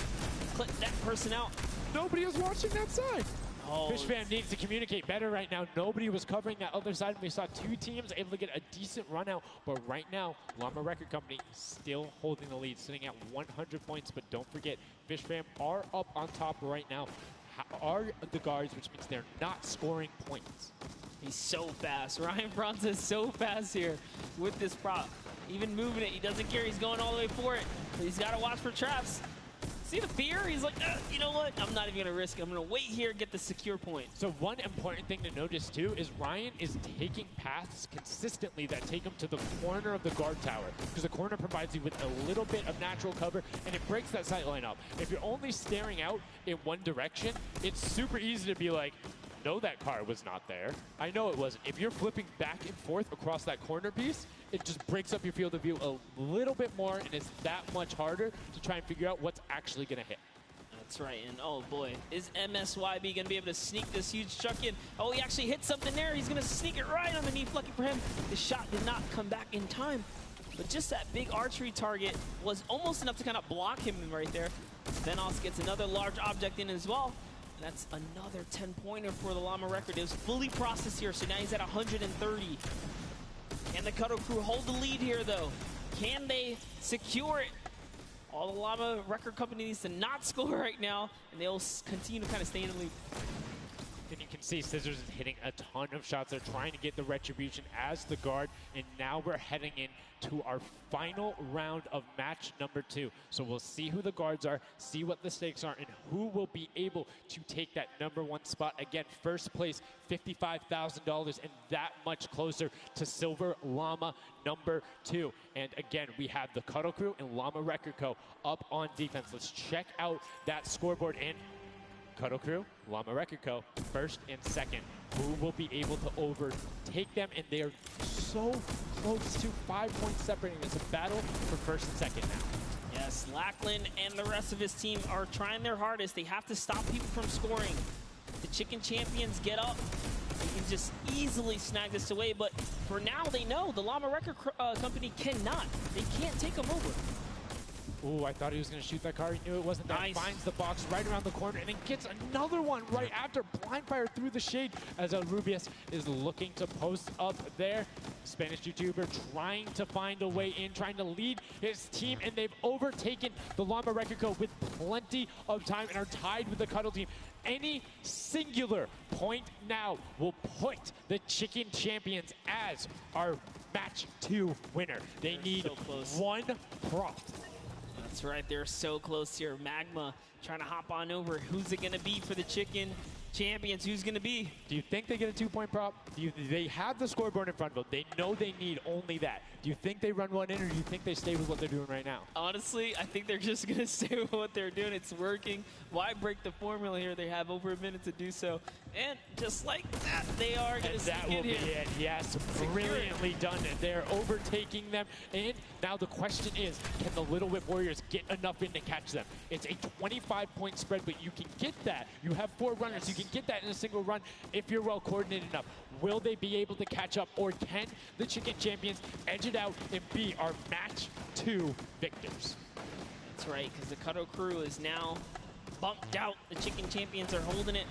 clipped that person out. Nobody is watching that side. Oh, Fish Fam needs to communicate better right now. Nobody was covering that other side. We saw 2 teams able to get a decent run out. But right now, Llama Record Company still holding the lead, sitting at 100 points. But don't forget, Fish Fam are up on top right now. Are the guards, which means they're not scoring points. He's so fast. Ryan Fronta is so fast here with this prop. Even moving it, he doesn't care. He's going all the way for it. But he's got to watch for traps. See the fear? He's like, you know what? I'm not even going to risk it. I'm going to wait here, get the secure point. So one important thing to notice, too, is Ryan is taking paths consistently that take him to the corner of the guard tower, because the corner provides you with a little bit of natural cover, and it breaks that sight line up. If you're only staring out in one direction, it's super easy to be like, no, that car was not there. I know it wasn't. If you're flipping back and forth across that corner piece, it just breaks up your field of view a little bit more, and it's that much harder to try and figure out what's actually going to hit. That's right, and oh boy, is MSYB going to be able to sneak this huge chuck in? Oh, he actually hit something there. He's going to sneak it right underneath. Lucky for him, the shot did not come back in time. But just that big archery target was almost enough to kind of block him right there. Venos gets another large object in as well. That's another 10-pointer for the Llama Record. It was fully processed here, so now he's at 130. Can the Cuddle Crew hold the lead here, though? Can they secure it? All the Llama Record Company needs to not score right now, and they'll continue to kind of stay in the lead. And you can see Scissors is hitting a ton of shots. They're trying to get the retribution as the guard, and now we're heading into our final round of match number 2. So we'll see who the guards are, see what the stakes are, and who will be able to take that #1 spot. Again, first place, $55,000, and that much closer to Silver Llama #2. And again, we have the Cuddle Crew and Llama Record Co. up on defense. Let's check out that scoreboard. And Cuddle Crew, Llama Record Co., first and second. Who will be able to overtake them? And they are so close to 5 points separating. It's a battle for first and second now. Yes, Lackland and the rest of his team are trying their hardest. They have to stop people from scoring. The Chicken Champions get up. They can just easily snag this away. But for now, they know the Llama Record Company cannot. They can't take them over. Ooh, I thought he was going to shoot that car. He knew it wasn't that. Nice. Finds the box right around the corner and then gets another one right after. Blind fire through the shade as Rubius is looking to post up there. Spanish YouTuber trying to find a way in, trying to lead his team, and they've overtaken the Llama Record Co. with plenty of time and are tied with the Cuddle team. Any singular point now will put the Chicken Champions as our match 2 winner. They need one prop. That's right, they're so close here. Magma trying to hop on over. Who's it going to be for the Chicken Champions? Who's going to be? Do you think they get a 2-point prop? They have the scoreboard in front of them. They know they need only that. Do you think they run one in, or do you think they stay with what they're doing right now? Honestly, I think they're just going to stay with what they're doing. It's working. Why break the formula here? They have over a minute to do so. And just like that, they are going to sneak that will be it. Yes, brilliantly done. They're overtaking them. And now the question is, can the Little Whip Warriors get enough in to catch them? It's a 25-point spread, but you can get that. You have 4 runners. You can get that in a single run if you're well coordinated enough. Will they be able to catch up, or can the Chicken Champions edge it out and be our match 2 victors? That's right, because the Cuddle Crew is now bumped out. The Chicken Champions are holding it.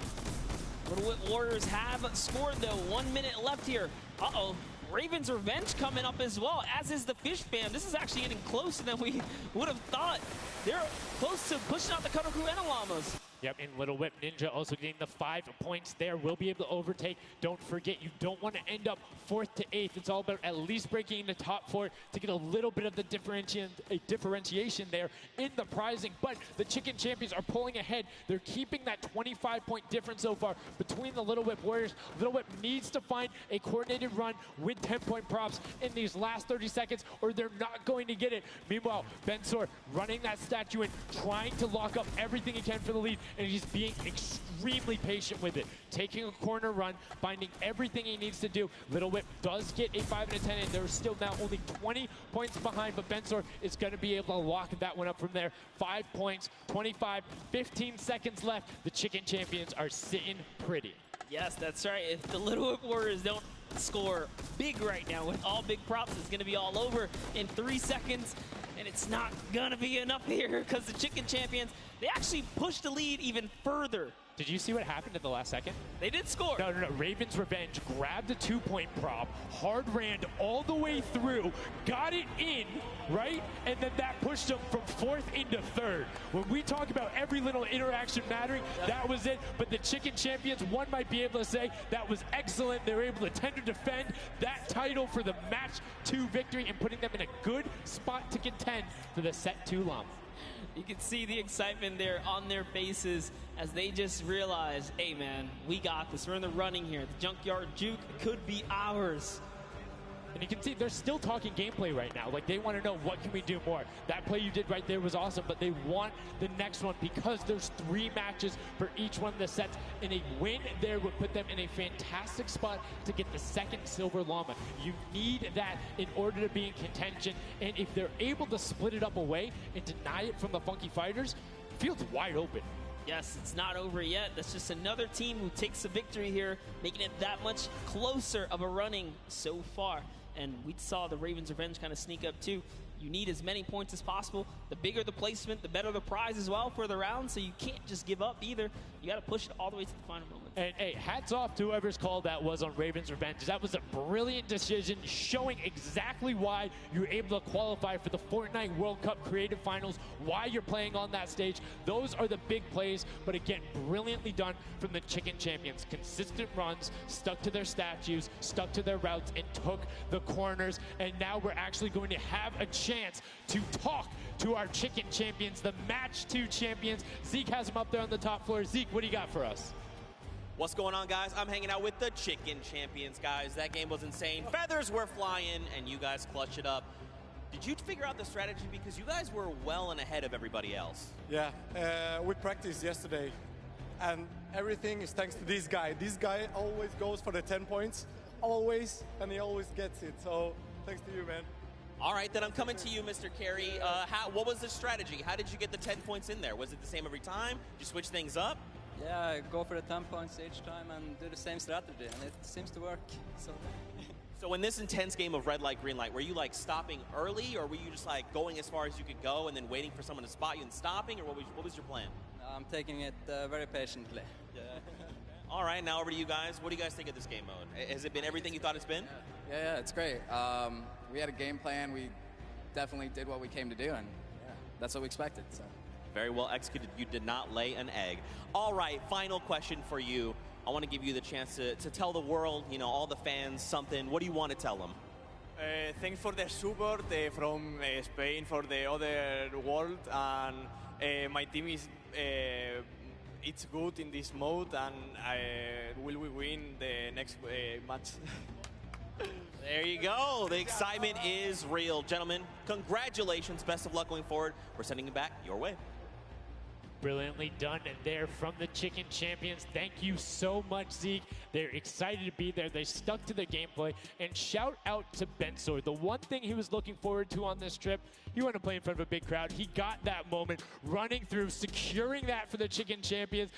Little Whip Warriors have scored, though. 1 minute left here. Uh-oh. Raven's Revenge coming up as well, as is the Fish Fam. This is actually getting closer than we would have thought. They're close to pushing out the Cuddle Crew and the Llamas. Yep, and Little Whip Ninja also getting the 5 points there. Will be able to overtake. Don't forget, you don't want to end up 4th to 8th. It's all about at least breaking into top 4 to get a little bit of the differentiation there in the prizing. But the Chicken Champions are pulling ahead. They're keeping that 25-point difference so far between the Little Whip Warriors. Little Whip needs to find a coordinated run with 10-point props in these last 30 seconds, or they're not going to get it. Meanwhile, Bensor running that statue in, trying to lock up everything he can for the lead, and he's being extremely patient with it. Taking a corner run, finding everything he needs to do. Little Whip does get a 5 and a 10, and they're still now only 20 points behind, but Bensor is going to be able to lock that one up from there. 5 points, 25, 15 seconds left. The Chicken Champions are sitting pretty. Yes, that's right. If the Little Whip Warriors don't score big right now with all big props, it's going to be all over in 3 seconds. And it's not going to be enough here because the Chicken Champions, they actually pushed the lead even further. Did you see what happened at the last second? They did score. No. Raven's Revenge grabbed the 2-point prop, hard ran all the way through, got it in, right? And then that pushed them from 4th into 3rd. When we talk about every little interaction mattering, that was it. But the Chicken Champions, one might be able to say that was excellent. They were able to tender defend that title for the match 2 victory and putting them in a good spot to contend for the set 2 Llama. You can see the excitement there on their faces as they just realize, hey man, we got this. We're in the running here. The Junkyard Juke could be ours. And you can see they're still talking gameplay right now. Like, they want to know, what can we do more? That play you did right there was awesome, but they want the next one because there's 3 matches for each one of the sets, and a win there would put them in a fantastic spot to get the 2nd Silver Llama. You need that in order to be in contention, and if they're able to split it up away and deny it from the Funky Fighters, the field's wide open. Yes, it's not over yet. That's just another team who takes a victory here, making it that much closer of a running so far. And we saw the Ravens Revenge kind of sneak up too. You need as many points as possible. The bigger the placement, the better the prize as well for the round. So you can't just give up either. You got to push it all the way to the final moment. And hey, hats off to whoever's call that was on Ravens Revenge. That was a brilliant decision, showing exactly why you're able to qualify for the Fortnite World Cup Creative Finals, why you're playing on that stage. Those are the big plays, but again, brilliantly done from the Chicken Champions. Consistent runs, stuck to their statues, stuck to their routes, and took the corners. And now we're actually going to have a chance to talk to our Chicken Champions, the Match 2 champions. Zeke has them up there on the top floor. Zeke, what do you got for us? What's going on, guys? I'm hanging out with the Chicken Champions, guys. That game was insane. Feathers were flying, and you guys clutched it up. Did you figure out the strategy? Because you guys were well and ahead of everybody else. Yeah, we practiced yesterday, and everything is thanks to this guy. This guy always goes for the 10 points, always, and he always gets it. So thanks to you, man. All right, then I'm coming to you, Mr. Carey. What was the strategy? How did you get the 10 points in there? Was it the same every time? Did you switch things up? Yeah, go for the 10 points each time and do the same strategy, and it seems to work. So in this intense game of red light, green light, were you like stopping early, or were you just like going as far as you could go and then waiting for someone to spot you and stopping, or what was your plan? I'm taking it very patiently. Yeah. All right, now over to you guys. What do you guys think of this game mode? Has it been everything you thought it's been? Yeah, it's great. We had a game plan. We definitely did what we came to do, and that's what we expected. So. Very well executed. You did not lay an egg. All right, final question for you. I want to give you the chance to tell the world, you know, all the fans something. What do you want to tell them? Thanks for the support from Spain, for the other world, and my team is it's good in this mode, and will we win the next match? There you go. The excitement is real. Gentlemen, congratulations. Best of luck going forward. We're sending it back your way. Brilliantly done there from the Chicken Champions. Thank you so much, Zeke. They're excited to be there. They stuck to the gameplay. And shout out to Bensor. The one thing he was looking forward to on this trip, he wanted to play in front of a big crowd. He got that moment running through, securing that for the Chicken Champions.